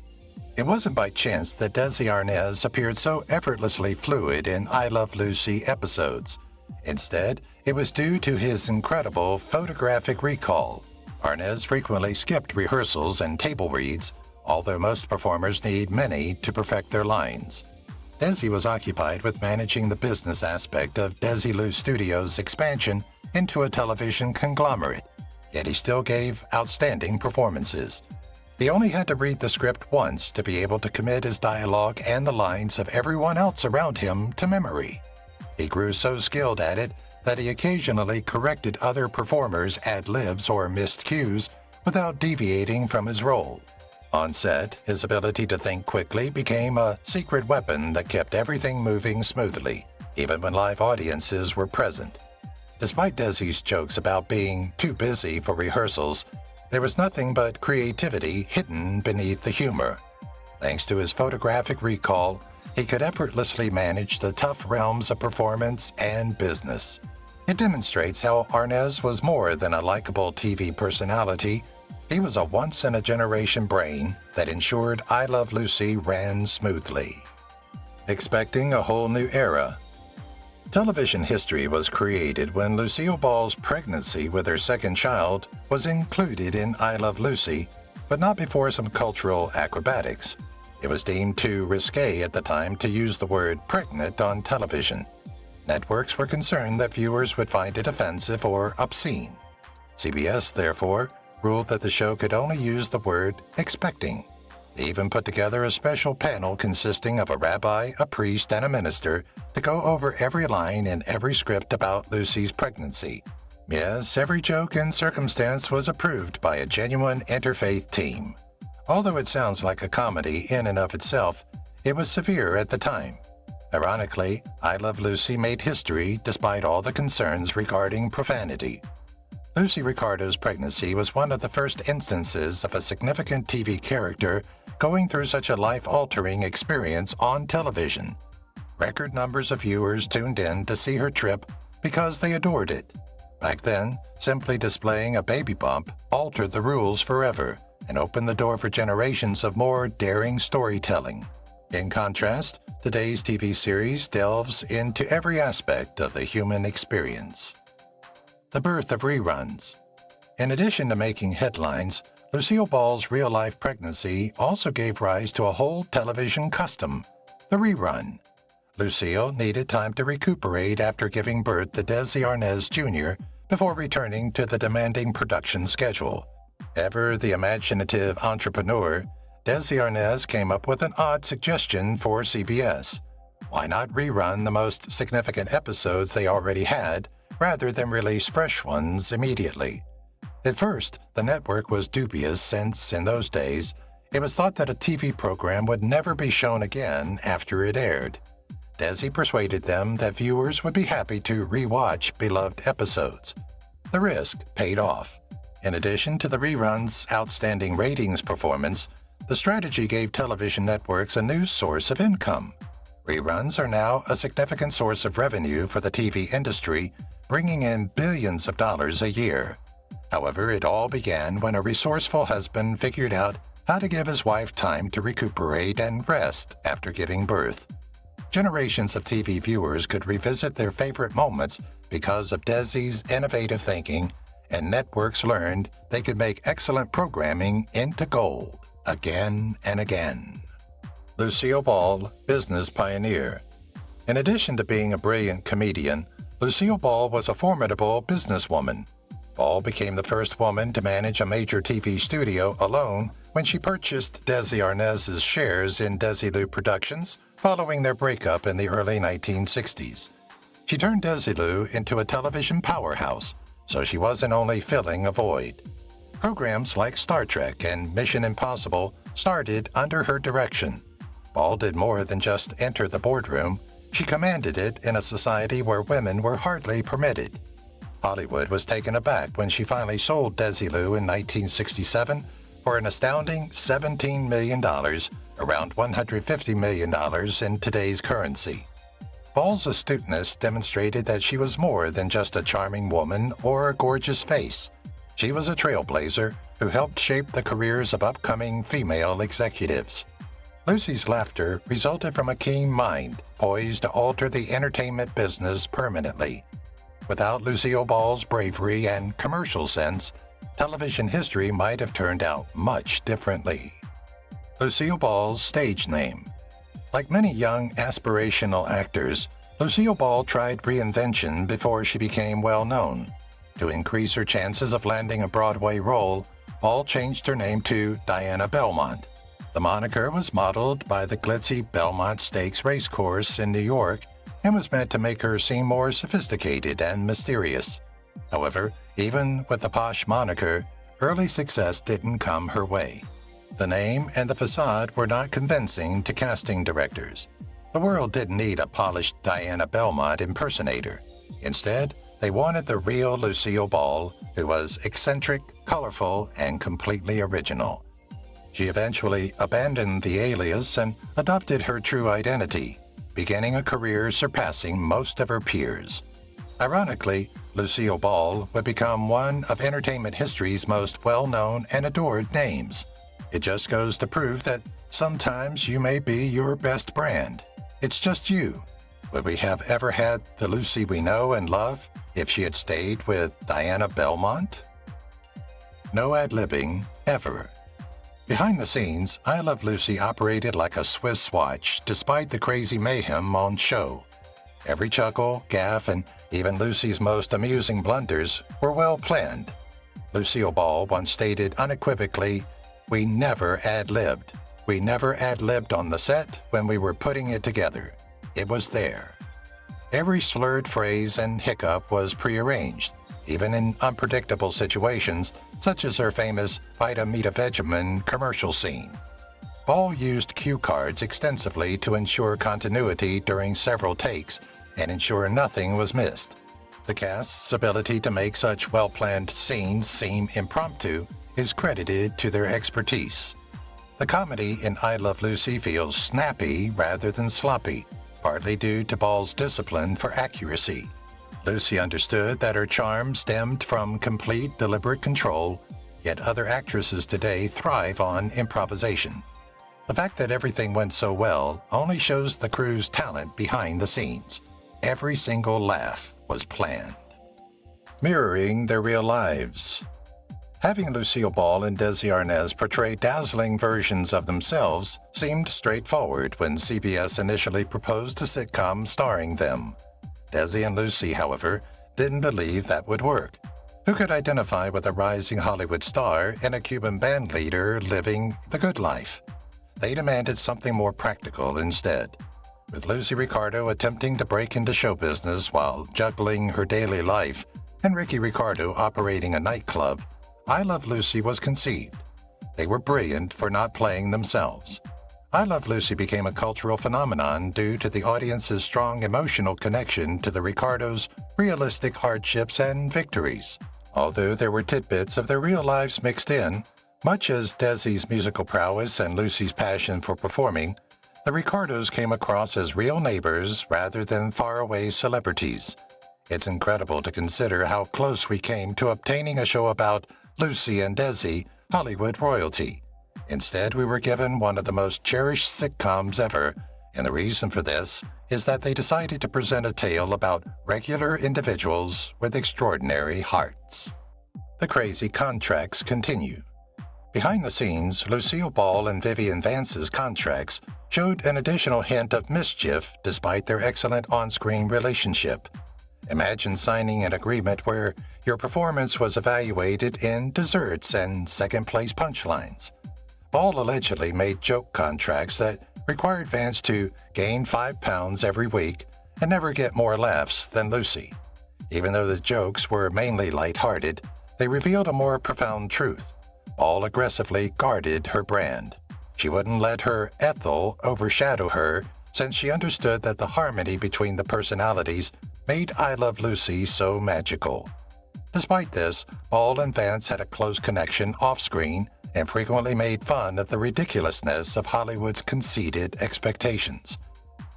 It wasn't by chance that Desi Arnaz appeared so effortlessly fluid in I Love Lucy episodes. Instead, it was due to his incredible photographic recall. Arnaz frequently skipped rehearsals and table reads, although most performers need many to perfect their lines. Desis was occupied with managing the business aspect of Desilu Studios' expansion into a television conglomerate, yet he still gave outstanding performances. He only had to read the script once to be able to commit his dialogue and the lines of everyone else around him to memory. He grew so skilled at it that he occasionally corrected other performers' ad-libs or missed cues without deviating from his role. On set, his ability to think quickly became a secret weapon that kept everything moving smoothly, even when live audiences were present. Despite Desis' jokes about being too busy for rehearsals, there was nothing but creativity hidden beneath the humor. Thanks to his photographic recall, he could effortlessly manage the tough realms of performance and business. It demonstrates how Arnaz was more than a likable TV personality. He was a once-in-a-generation brain that ensured I Love Lucy ran smoothly. Expecting a whole new era. Television history was created when Lucille Ball's pregnancy with her second child was included in I Love Lucy, but not before some cultural acrobatics. It was deemed too risque at the time to use the word pregnant on television. Networks were concerned that viewers would find it offensive or obscene. CBS, therefore, ruled that the show could only use the word expecting. They even put together a special panel consisting of a rabbi, a priest, and a minister to go over every line in every script about Lucy's pregnancy. Yes, every joke and circumstance was approved by a genuine interfaith team. Although it sounds like a comedy in and of itself, it was severe at the time. Ironically, I Love Lucy made history despite all the concerns regarding profanity. Lucy Ricardo's pregnancy was one of the first instances of a significant TV character going through such a life-altering experience on television. Record numbers of viewers tuned in to see her trip because they adored it. Back then, simply displaying a baby bump altered the rules forever and opened the door for generations of more daring storytelling. In contrast, today's TV series delves into every aspect of the human experience. The birth of reruns. In addition to making headlines, Lucille Ball's real-life pregnancy also gave rise to a whole television custom, the rerun. Lucille needed time to recuperate after giving birth to Desi Arnaz Jr. before returning to the demanding production schedule. Ever the imaginative entrepreneur, Desi Arnaz came up with an odd suggestion for CBS. Why not rerun the most significant episodes they already had, rather than release fresh ones immediately? At first, the network was dubious since, in those days, it was thought that a TV program would never be shown again after it aired. Desi persuaded them that viewers would be happy to re-watch beloved episodes. The risk paid off. In addition to the rerun's outstanding ratings performance, the strategy gave television networks a new source of income. Reruns are now a significant source of revenue for the TV industry, bringing in billions of dollars a year. However, it all began when a resourceful husband figured out how to give his wife time to recuperate and rest after giving birth. Generations of TV viewers could revisit their favorite moments because of Desi's innovative thinking, and networks learned they could make excellent programming into gold again and again. Lucille Ball, business pioneer. In addition to being a brilliant comedian, Lucille Ball was a formidable businesswoman. Ball became the first woman to manage a major TV studio alone when she purchased Desi Arnaz's shares in Desilu Productions following their breakup in the early 1960s. She turned Desilu into a television powerhouse, so she wasn't only filling a void. Programs like Star Trek and Mission Impossible started under her direction. Ball did more than just enter the boardroom. She commanded it in a society where women were hardly permitted. Hollywood was taken aback when she finally sold Desilu in 1967 for an astounding $17 million, around $150 million in today's currency. Ball's astuteness demonstrated that she was more than just a charming woman or a gorgeous face. She was a trailblazer who helped shape the careers of upcoming female executives. Lucy's laughter resulted from a keen mind poised to alter the entertainment business permanently. Without Lucille Ball's bravery and commercial sense, television history might have turned out much differently. Lucille Ball's stage name. Like many young aspirational actors, Lucille Ball tried reinvention before she became well-known. To increase her chances of landing a Broadway role, Ball changed her name to Diana Belmont. The moniker was modeled by the glitzy Belmont Stakes racecourse in New York and was meant to make her seem more sophisticated and mysterious. However, even with the posh moniker, early success didn't come her way. The name and the facade were not convincing to casting directors. The world didn't need a polished Diana Belmont impersonator. Instead, they wanted the real Lucille Ball, who was eccentric, colorful, and completely original. She eventually abandoned the alias and adopted her true identity, beginning a career surpassing most of her peers. Ironically, Lucille Ball would become one of entertainment history's most well-known and adored names. It just goes to prove that sometimes you may be your best brand. It's just you. Would we have ever had the Lucy we know and love if she had stayed with Diana Belmont? No ad-libbing, ever. Behind the scenes, I Love Lucy operated like a Swiss watch despite the crazy mayhem on show. Every chuckle, gaffe, and even Lucy's most amusing blunders were well planned. Lucille Ball once stated unequivocally, "We never ad-libbed." We never ad-libbed on the set when we were putting it together. It was there. Every slurred phrase and hiccup was prearranged, even in unpredictable situations, such as her famous Vita Mita Vegemin commercial scene. Ball used cue cards extensively to ensure continuity during several takes and ensure nothing was missed. The cast's ability to make such well-planned scenes seem impromptu is credited to their expertise. The comedy in I Love Lucy feels snappy rather than sloppy, partly due to Ball's discipline for accuracy. Lucy understood that her charm stemmed from complete deliberate control, yet other actresses today thrive on improvisation. The fact that everything went so well only shows the crew's talent behind the scenes. Every single laugh was planned. Mirroring their real lives. Having Lucille Ball and Desi Arnaz portray dazzling versions of themselves seemed straightforward when CBS initially proposed a sitcom starring them. Desi and Lucy, however, didn't believe that would work. Who could identify with a rising Hollywood star and a Cuban band leader living the good life? They demanded something more practical instead. With Lucy Ricardo attempting to break into show business while juggling her daily life, and Ricky Ricardo operating a nightclub, I Love Lucy was conceived. They were brilliant for not playing themselves. I Love Lucy became a cultural phenomenon due to the audience's strong emotional connection to the Ricardos' realistic hardships and victories. Although there were tidbits of their real lives mixed in, much as Desi's musical prowess and Lucy's passion for performing, the Ricardos came across as real neighbors rather than faraway celebrities. It's incredible to consider how close we came to obtaining a show about Lucy and Desi, Hollywood royalty. Instead, we were given one of the most cherished sitcoms ever, and the reason for this is that they decided to present a tale about regular individuals with extraordinary hearts. The crazy contracts continue. Behind the scenes, Lucille Ball and Vivian Vance's contracts showed an additional hint of mischief despite their excellent on-screen relationship. Imagine signing an agreement where your performance was evaluated in desserts and second-place punchlines. Ball allegedly made joke contracts that required Vance to gain 5 pounds every week and never get more laughs than Lucy. Even though the jokes were mainly lighthearted, they revealed a more profound truth. Ball aggressively guarded her brand. She wouldn't let her Ethel overshadow her, since she understood that the harmony between the personalities made I Love Lucy so magical. Despite this, Ball and Vance had a close connection off-screen and frequently made fun of the ridiculousness of Hollywood's conceited expectations.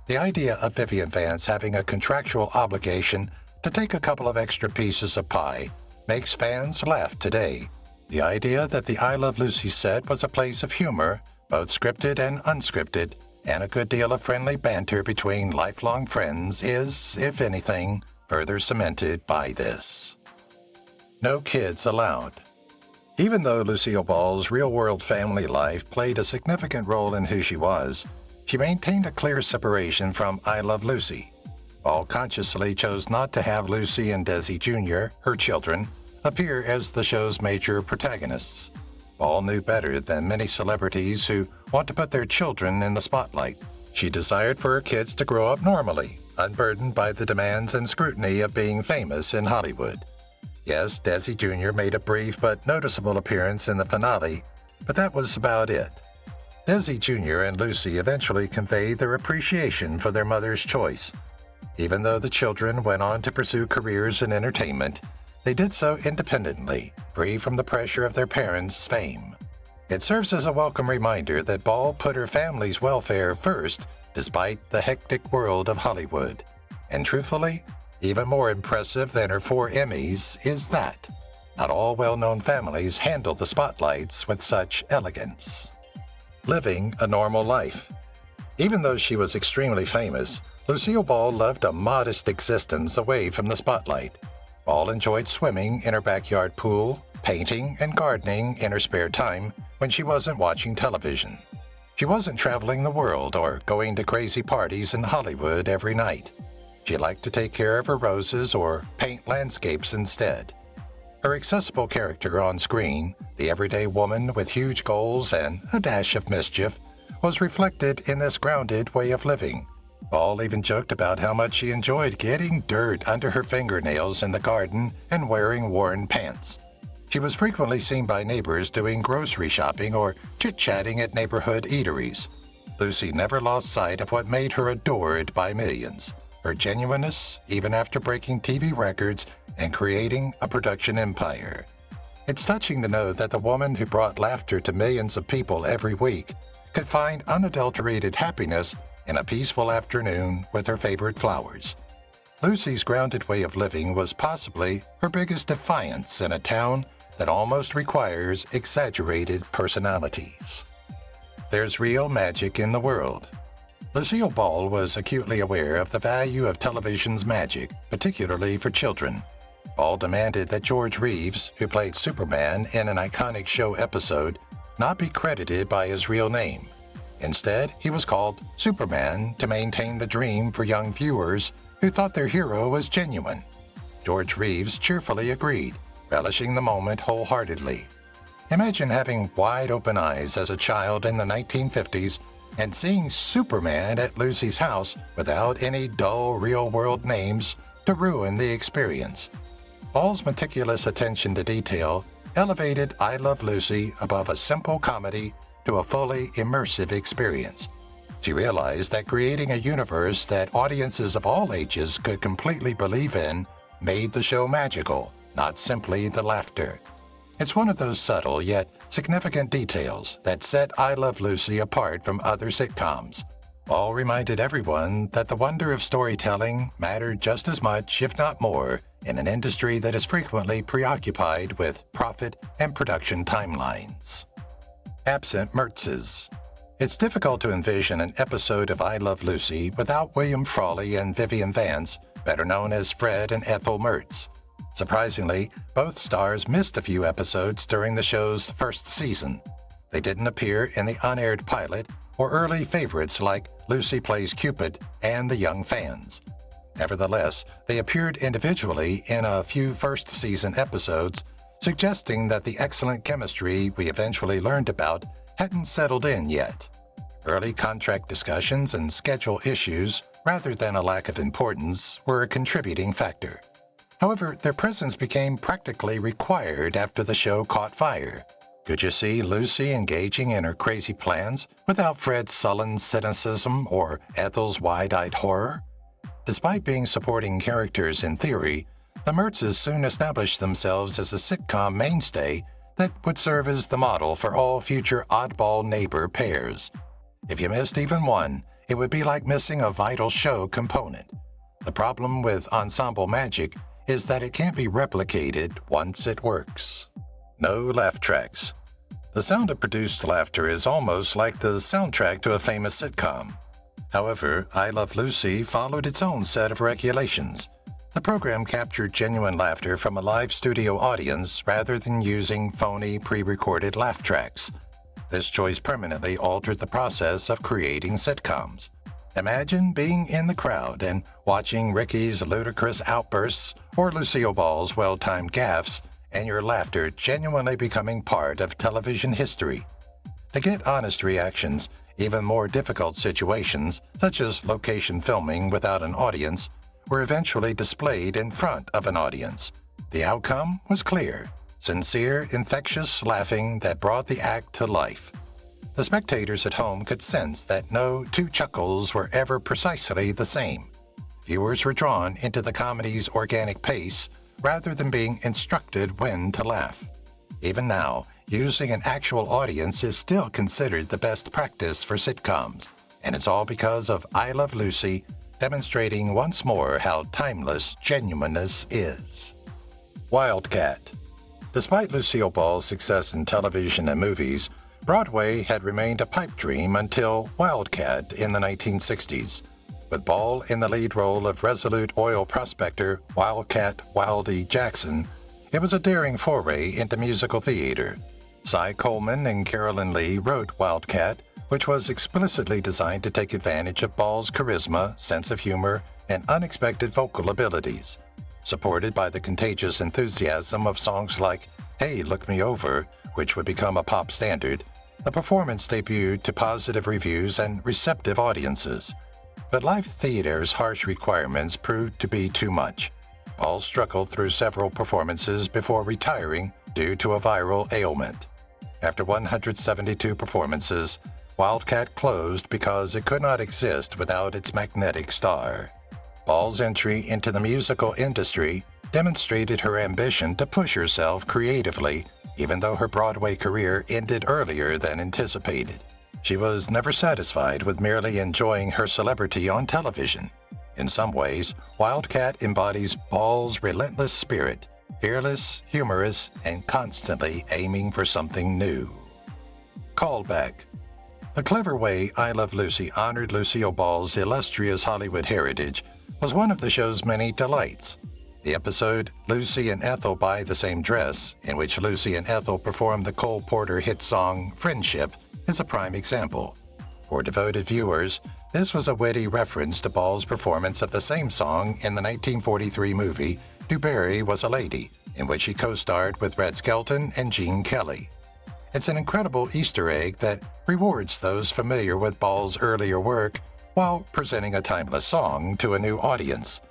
The idea of Vivian Vance having a contractual obligation to take a couple of extra pieces of pie makes fans laugh today. The idea that the I Love Lucy set was a place of humor, both scripted and unscripted, and a good deal of friendly banter between lifelong friends is, if anything, further cemented by this. No kids allowed. Even though Lucille Ball's real-world family life played a significant role in who she was, she maintained a clear separation from I Love Lucy. Ball consciously chose not to have Lucy and Desi Jr., her children, appear as the show's major protagonists. Ball knew better than many celebrities who want to put their children in the spotlight. She desired for her kids to grow up normally, unburdened by the demands and scrutiny of being famous in Hollywood. Yes, Desi Jr. made a brief but noticeable appearance in the finale, but that was about it. Desi Jr. and Lucy eventually conveyed their appreciation for their mother's choice. Even though the children went on to pursue careers in entertainment, they did so independently, free from the pressure of their parents' fame. It serves as a welcome reminder that Ball put her family's welfare first, despite the hectic world of Hollywood. And truthfully, even more impressive than her 4 Emmys is that not all well-known families handle the spotlights with such elegance. Living a normal life. Even though she was extremely famous, Lucille Ball lived a modest existence away from the spotlight. Ball enjoyed swimming in her backyard pool, painting, and gardening in her spare time when she wasn't watching television. She wasn't traveling the world or going to crazy parties in Hollywood every night. She liked to take care of her roses or paint landscapes instead. Her accessible character on screen, the everyday woman with huge goals and a dash of mischief, was reflected in this grounded way of living. Ball even joked about how much she enjoyed getting dirt under her fingernails in the garden and wearing worn pants. She was frequently seen by neighbors doing grocery shopping or chit-chatting at neighborhood eateries. Lucy never lost sight of what made her adored by millions, her genuineness even after breaking TV records and creating a production empire. It's touching to know that the woman who brought laughter to millions of people every week could find unadulterated happiness in a peaceful afternoon with her favorite flowers. Lucy's grounded way of living was possibly her biggest defiance in a town that almost requires exaggerated personalities. There's real magic in the world. Lucille Ball was acutely aware of the value of television's magic, particularly for children. Ball demanded that George Reeves, who played Superman in an iconic show episode, not be credited by his real name. Instead, he was called Superman to maintain the dream for young viewers who thought their hero was genuine. George Reeves cheerfully agreed, relishing the moment wholeheartedly. Imagine having wide-open eyes as a child in the 1950s and seeing Superman at Lucy's house without any dull real-world names to ruin the experience. Ball's meticulous attention to detail elevated I Love Lucy above a simple comedy to a fully immersive experience. She realized that creating a universe that audiences of all ages could completely believe in made the show magical, not simply the laughter. It's one of those subtle yet significant details that set I Love Lucy apart from other sitcoms. Ball reminded everyone that the wonder of storytelling mattered just as much, if not more, in an industry that is frequently preoccupied with profit and production timelines. Absent mertzes. It's difficult to envision an episode of I Love Lucy without William Frawley and Vivian Vance, better known as Fred and Ethel Mertz. Surprisingly, both stars missed a few episodes during the show's first season. They didn't appear in the unaired pilot or early favorites like Lucy Plays Cupid and The Young Fans. Nevertheless, they appeared individually in a few first-season episodes, suggesting that the excellent chemistry we eventually learned about hadn't settled in yet. Early contract discussions and schedule issues, rather than a lack of importance, were a contributing factor. However, their presence became practically required after the show caught fire. Could you see Lucy engaging in her crazy plans without Fred's sullen cynicism or Ethel's wide-eyed horror? Despite being supporting characters in theory, the Mertzes soon established themselves as a sitcom mainstay that would serve as the model for all future oddball neighbor pairs. If you missed even one, it would be like missing a vital show component. The problem with ensemble magic is that it can't be replicated once it works. No laugh tracks. The sound of produced laughter is almost like the soundtrack to a famous sitcom. However, I Love Lucy followed its own set of regulations. The program captured genuine laughter from a live studio audience rather than using phony pre-recorded laugh tracks. This choice permanently altered the process of creating sitcoms. Imagine being in the crowd and watching Ricky's ludicrous outbursts or Lucille Ball's well-timed gaffes, and your laughter genuinely becoming part of television history. To get honest reactions, even more difficult situations, such as location filming without an audience, were eventually displayed in front of an audience. The outcome was clear: sincere, infectious laughing that brought the act to life. The spectators at home could sense that no two chuckles were ever precisely the same. Viewers were drawn into the comedy's organic pace rather than being instructed when to laugh. Even now, using an actual audience is still considered the best practice for sitcoms, and it's all because of I Love Lucy, demonstrating once more how timeless genuineness is. Wildcat. Despite Lucille Ball's success in television and movies, Broadway had remained a pipe dream until Wildcat in the 1960s. With Ball in the lead role of resolute oil prospector Wildcat Wildy Jackson, it was a daring foray into musical theater. Cy Coleman and Carolyn Lee wrote Wildcat, which was explicitly designed to take advantage of Ball's charisma, sense of humor, and unexpected vocal abilities. Supported by the contagious enthusiasm of songs like Hey, Look Me Over, which would become a pop standard, The performance debuted to positive reviews and receptive audiences. But live theater's harsh requirements proved to be too much. Ball struggled through several performances before retiring due to a viral ailment. After 172 performances, Wildcat closed because it could not exist without its magnetic star. Ball's entry into the musical industry demonstrated her ambition to push herself creatively, even though her Broadway career ended earlier than anticipated. She was never satisfied with merely enjoying her celebrity on television. In some ways, Wildcat embodies Ball's relentless spirit, fearless, humorous, and constantly aiming for something new. Callback. The clever way I Love Lucy honored Lucille Ball's illustrious Hollywood heritage was one of the show's many delights. The episode Lucy and Ethel Buy the Same Dress, in which Lucy and Ethel performed the Cole Porter hit song Friendship, is a prime example. For devoted viewers, this was a witty reference to Ball's performance of the same song in the 1943 movie Du Barry Was a Lady, in which she co-starred with Red Skelton and Gene Kelly. It's an incredible Easter egg that rewards those familiar with Ball's earlier work while presenting a timeless song to a new audience.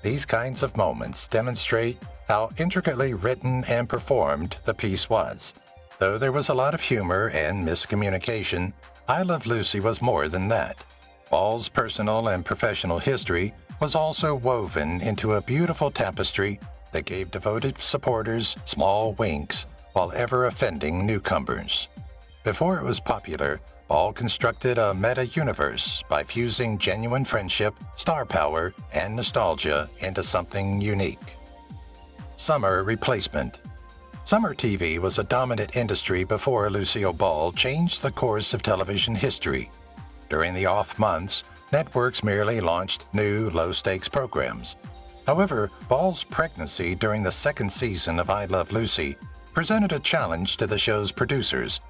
These kinds of moments demonstrate how intricately written and performed the piece was. Though there was a lot of humor and miscommunication, I Love Lucy was more than that. Ball's personal and professional history was also woven into a beautiful tapestry that gave devoted supporters small winks while ever offending newcomers. Before it was popular, Ball constructed a meta-universe by fusing genuine friendship, star power, and nostalgia into something unique. Summer replacement. Summer TV was a dominant industry before Lucille Ball changed the course of television history. During the off months, networks merely launched new, low-stakes programs. However, Ball's pregnancy during the second season of I Love Lucy presented a challenge to the show's producers.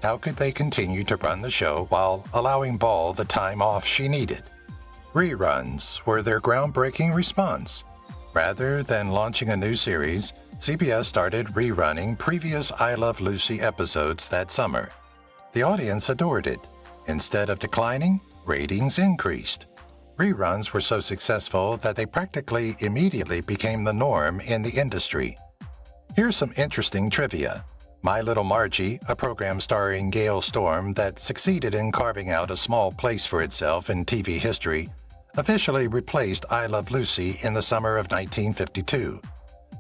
How could they continue to run the show while allowing Ball the time off she needed? Reruns were their groundbreaking response. Rather than launching a new series, CBS started rerunning previous I Love Lucy episodes that summer. The audience adored it. Instead of declining, ratings increased. Reruns were so successful that they practically immediately became the norm in the industry. Here's some interesting trivia. My Little Margie, a program starring Gail Storm that succeeded in carving out a small place for itself in TV history, officially replaced I Love Lucy in the summer of 1952.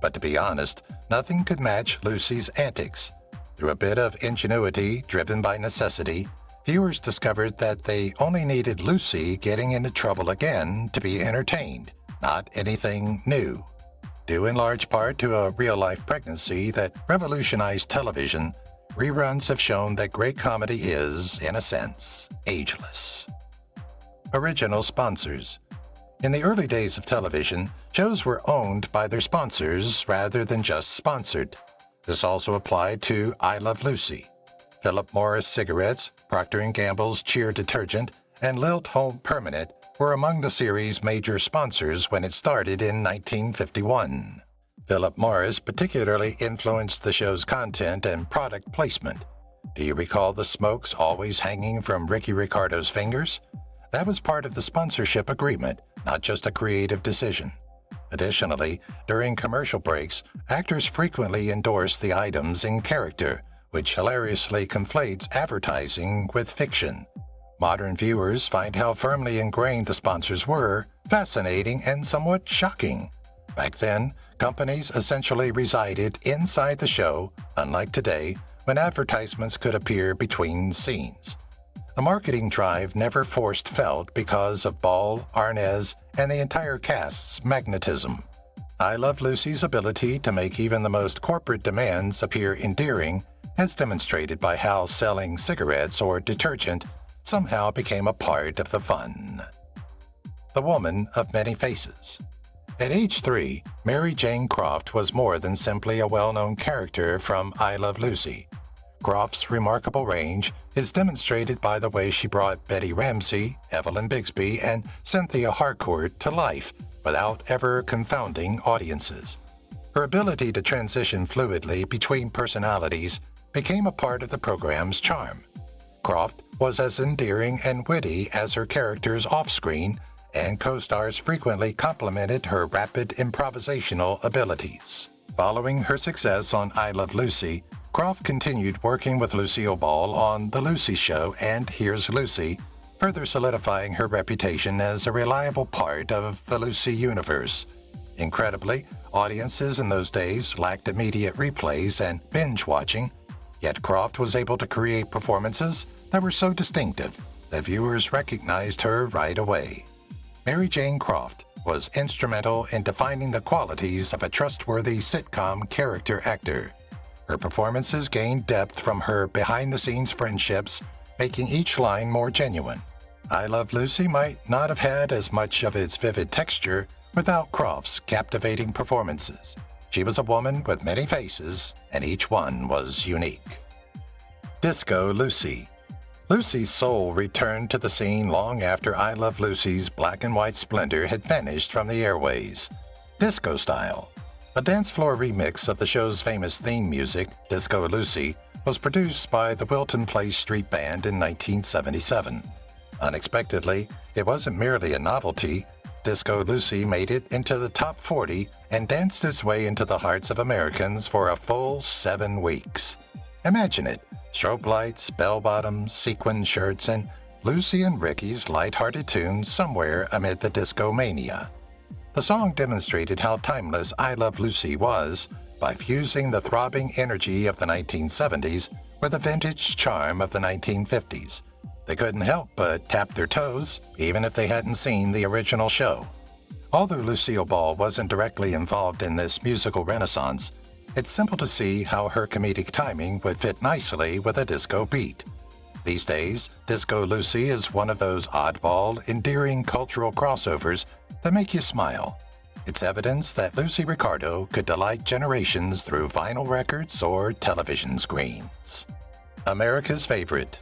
But to be honest, nothing could match Lucy's antics. Through a bit of ingenuity driven by necessity, viewers discovered that they only needed Lucy getting into trouble again to be entertained, not anything new. Due in large part to a real-life pregnancy that revolutionized television, reruns have shown that great comedy is, in a sense, ageless. Original sponsors. In the early days of television, shows were owned by their sponsors rather than just sponsored. This also applied to I Love Lucy. Philip Morris Cigarettes, Procter & Gamble's Cheer Detergent, and Lilt Home Permanent were among the series' major sponsors when it started in 1951. Philip Morris particularly influenced the show's content and product placement. Do you recall the smokes always hanging from Ricky Ricardo's fingers? That was part of the sponsorship agreement, not just a creative decision. Additionally, during commercial breaks, actors frequently endorsed the items in character, which hilariously conflates advertising with fiction. Modern viewers find how firmly ingrained the sponsors were fascinating and somewhat shocking. Back then, companies essentially resided inside the show, unlike today, when advertisements could appear between scenes. The marketing drive never forced felt because of Ball, Arnaz, and the entire cast's magnetism. I Love Lucy's ability to make even the most corporate demands appear endearing, as demonstrated by how selling cigarettes or detergent somehow became a part of the fun. The Woman of Many Faces. At age 3, Maryjane Croft was more than simply a well-known character from I Love Lucy. Croft's remarkable range is demonstrated by the way she brought Betty Ramsey, Evelyn Bigsby, and Cynthia Harcourt to life without ever confounding audiences. Her ability to transition fluidly between personalities became a part of the program's charm. Croft was as endearing and witty as her characters off-screen, and co-stars frequently complimented her rapid improvisational abilities. Following her success on I Love Lucy, Croft continued working with Lucille Ball on The Lucy Show and Here's Lucy, further solidifying her reputation as a reliable part of the Lucy universe. Incredibly, audiences in those days lacked immediate replays and binge-watching, yet Croft was able to create performances that were so distinctive that viewers recognized her right away. Maryjane Croft was instrumental in defining the qualities of a trustworthy sitcom character actor. Her performances gained depth from her behind-the-scenes friendships, making each line more genuine. I Love Lucy might not have had as much of its vivid texture without Croft's captivating performances. She was a woman with many faces, and each one was unique. Disco Lucy. Lucy's soul returned to the scene long after I Love Lucy's black and white splendor had vanished from the airways. Disco Style, a dance floor remix of the show's famous theme music, Disco Lucy, was produced by the Wilton Place Street Band in 1977. Unexpectedly, it wasn't merely a novelty. Disco Lucy made it into the top 40 and danced its way into the hearts of Americans for a full 7 weeks. Imagine it. Strobe lights, bell-bottoms, sequin shirts, and Lucy and Ricky's light-hearted tunes somewhere amid the disco mania. The song demonstrated how timeless I Love Lucy was by fusing the throbbing energy of the 1970s with the vintage charm of the 1950s. They couldn't help but tap their toes, even if they hadn't seen the original show. Although Lucille Ball wasn't directly involved in this musical renaissance, it's simple to see how her comedic timing would fit nicely with a disco beat. These days, Disco Lucy is one of those oddball, endearing cultural crossovers that make you smile. It's evidence that Lucy Ricardo could delight generations through vinyl records or television screens. America's Favorite.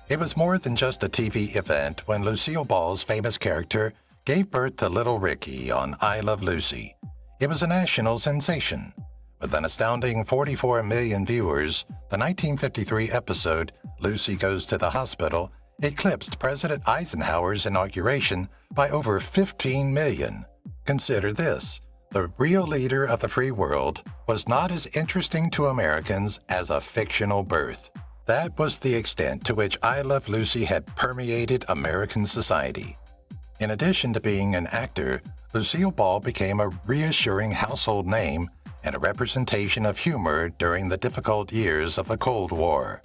It was more than just a TV event when Lucille Ball's famous character gave birth to little Ricky on I Love Lucy. It was a national sensation. With an astounding 44 million viewers, the 1953 episode, Lucy Goes to the Hospital, eclipsed President Eisenhower's inauguration by over 15 million. Consider this: the real leader of the free world was not as interesting to Americans as a fictional birth. That was the extent to which I Love Lucy had permeated American society. In addition to being an actor, Lucille Ball became a reassuring household name and a representation of humor during the difficult years of the Cold War.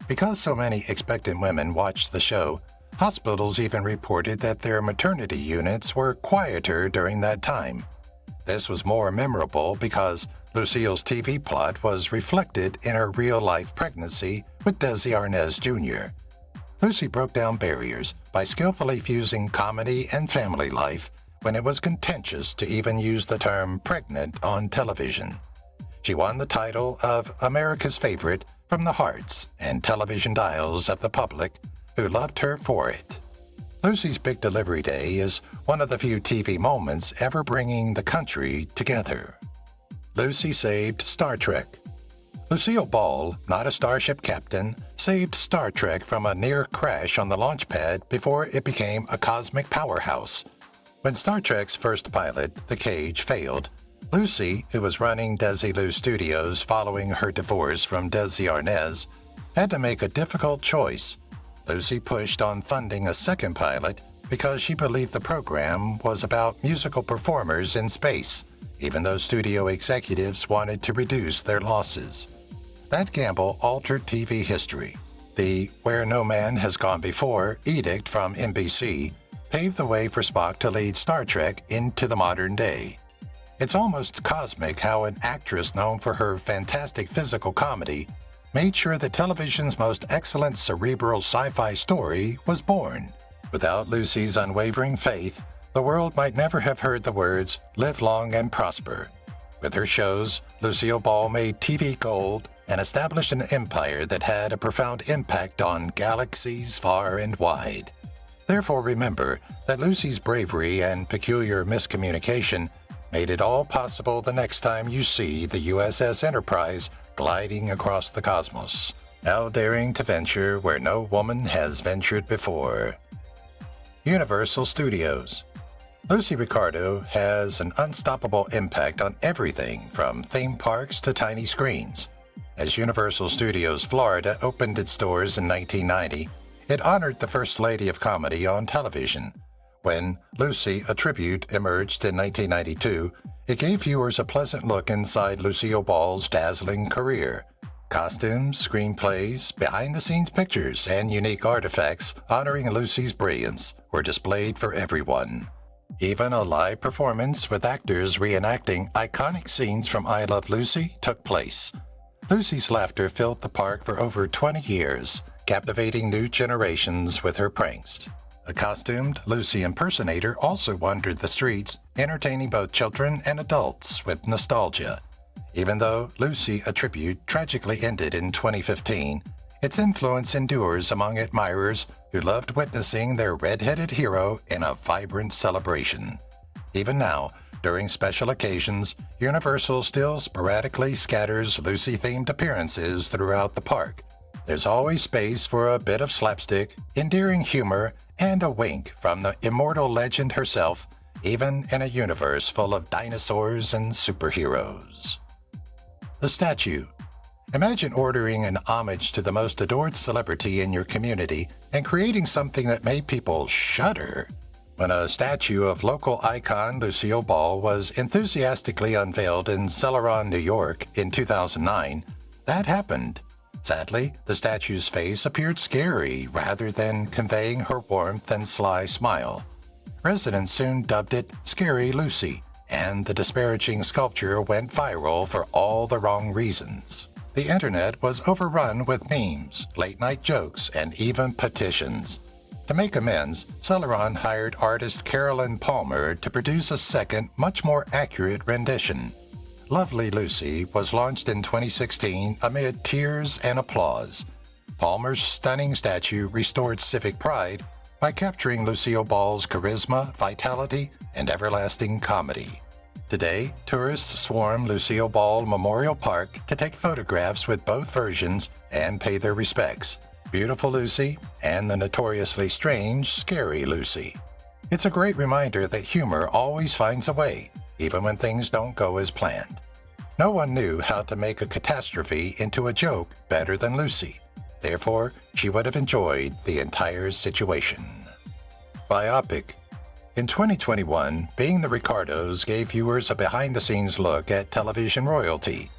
Because so many expectant women watched the show, hospitals even reported that their maternity units were quieter during that time. This was more memorable because Lucille's TV plot was reflected in her real-life pregnancy with Desi Arnaz Jr. Lucy broke down barriers by skillfully fusing comedy and family life when it was contentious to even use the term pregnant on television. She won the title of America's Favorite from the hearts and television dials of the public who loved her for it. Lucy's Big Delivery Day is one of the few TV moments ever bringing the country together. Lucy saved Star Trek. Lucille Ball, not a starship captain, saved Star Trek from a near crash on the launch pad before it became a cosmic powerhouse. When Star Trek's first pilot, The Cage, failed, Lucy, who was running Desilu Studios following her divorce from Desi Arnaz, had to make a difficult choice. Lucy pushed on funding a second pilot because she believed the program was about musical performers in space, even though studio executives wanted to reduce their losses. That gamble altered TV history. The Where No Man Has Gone Before edict from NBC paved the way for Spock to lead Star Trek into the modern day. It's almost cosmic how an actress known for her fantastic physical comedy made sure that television's most excellent cerebral sci-fi story was born. Without Lucy's unwavering faith, the world might never have heard the words, "Live long and prosper." With her shows, Lucille Ball made TV gold and established an empire that had a profound impact on galaxies far and wide. Therefore, remember that Lucy's bravery and peculiar miscommunication made it all possible the next time you see the USS Enterprise gliding across the cosmos. now daring to venture where no woman has ventured before. Universal Studios. Lucy Ricardo has an unstoppable impact on everything from theme parks to tiny screens. As Universal Studios Florida opened its doors in 1990, it honored the First Lady of Comedy on television. When Lucy, a Tribute emerged in 1992, it gave viewers a pleasant look inside Lucille Ball's dazzling career. Costumes, screenplays, behind-the-scenes pictures, and unique artifacts honoring Lucy's brilliance were displayed for everyone. Even a live performance with actors reenacting iconic scenes from I Love Lucy took place. Lucy's laughter filled the park for over 20 years, captivating new generations with her pranks. A costumed Lucy impersonator also wandered the streets, entertaining both children and adults with nostalgia. Even though Lucy, a Tribute, tragically ended in 2015, its influence endures among admirers who loved witnessing their red-headed hero in a vibrant celebration. Even now, during special occasions, Universal still sporadically scatters Lucy-themed appearances throughout the park. There's always space for a bit of slapstick, endearing humor, and a wink from the immortal legend herself, even in a universe full of dinosaurs and superheroes. The Statue. Imagine ordering an homage to the most adored celebrity in your community and creating something that made people shudder. When a statue of local icon Lucille Ball was enthusiastically unveiled in Celeron, New York in 2009, that happened. Sadly, the statue's face appeared scary rather than conveying her warmth and sly smile. Residents soon dubbed it Scary Lucy, and the disparaging sculpture went viral for all the wrong reasons. The internet was overrun with memes, late-night jokes, and even petitions. To make amends, Celeron hired artist Carolyn Palmer to produce a second, much more accurate rendition. Lovely Lucy was launched in 2016 amid tears and applause. Palmer's stunning statue restored civic pride by capturing Lucille Ball's charisma, vitality, and everlasting comedy. Today, tourists swarm Lucille Ball Memorial Park to take photographs with both versions and pay their respects, Beautiful Lucy and the notoriously strange Scary Lucy. It's a great reminder that humor always finds a way, even when things don't go as planned. No one knew how to make a catastrophe into a joke better than Lucy. Therefore, she would have enjoyed the entire situation. Biopic. In 2021, Being the Ricardos gave viewers a behind-the-scenes look at television royalty.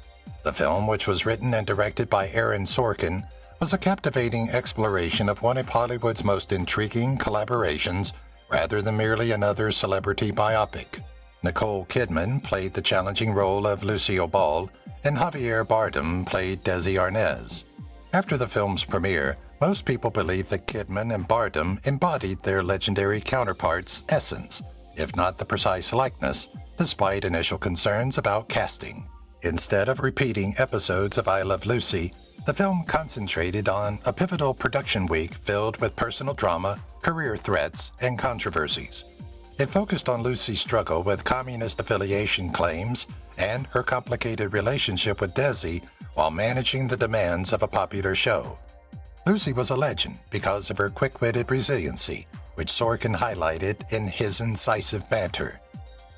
The film, which was written and directed by Aaron Sorkin, was a captivating exploration of one of Hollywood's most intriguing collaborations rather than merely another celebrity biopic. Nicole Kidman played the challenging role of Lucille Ball, and Javier Bardem played Desi Arnaz. After the film's premiere, most people believed that Kidman and Bardem embodied their legendary counterparts' essence, if not the precise likeness, despite initial concerns about casting. Instead of repeating episodes of I Love Lucy, the film concentrated on a pivotal production week filled with personal drama, career threats, and controversies. It focused on Lucy's struggle with communist affiliation claims and her complicated relationship with Desi while managing the demands of a popular show. Lucy was a legend because of her quick-witted resiliency, which Sorkin highlighted in his incisive banter.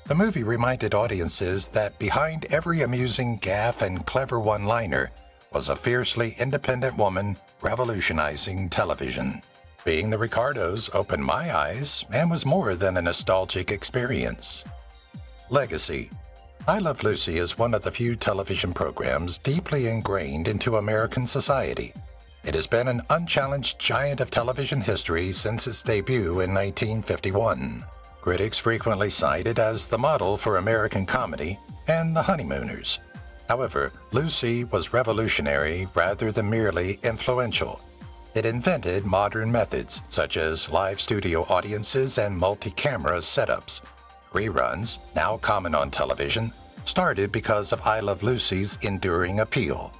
The movie reminded audiences that behind every amusing gaffe and clever one-liner was a fiercely independent woman revolutionizing television. Being the Ricardos opened my eyes and was more than a nostalgic experience. Legacy. I Love Lucy is one of the few television programs deeply ingrained into American society. It has been an unchallenged giant of television history since its debut in 1951. Critics frequently cite it as the model for American comedy and The Honeymooners. However, Lucy was revolutionary rather than merely influential. It invented modern methods such as live studio audiences and multi-camera setups. Reruns, now common on television, started because of I Love Lucy's enduring appeal.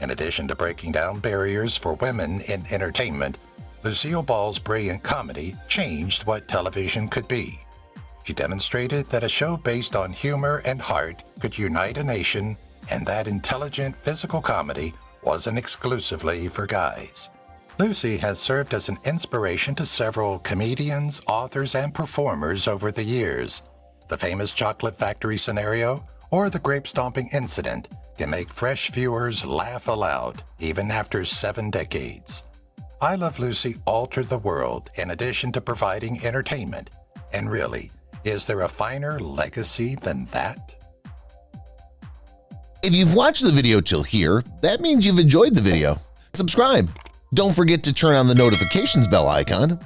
In addition to breaking down barriers for women in entertainment, Lucille Ball's brilliant comedy changed what television could be. She demonstrated that a show based on humor and heart could unite a nation, and that intelligent physical comedy wasn't exclusively for guys. Lucy has served as an inspiration to several comedians, authors, and performers over the years. The famous chocolate factory scenario or the grape stomping incident can make fresh viewers laugh aloud even after 7 decades. I Love Lucy altered the world in addition to providing entertainment. And really, is there a finer legacy than that? If you've watched the video till here, that means you've enjoyed the video. Subscribe. Don't forget to turn on the notifications bell icon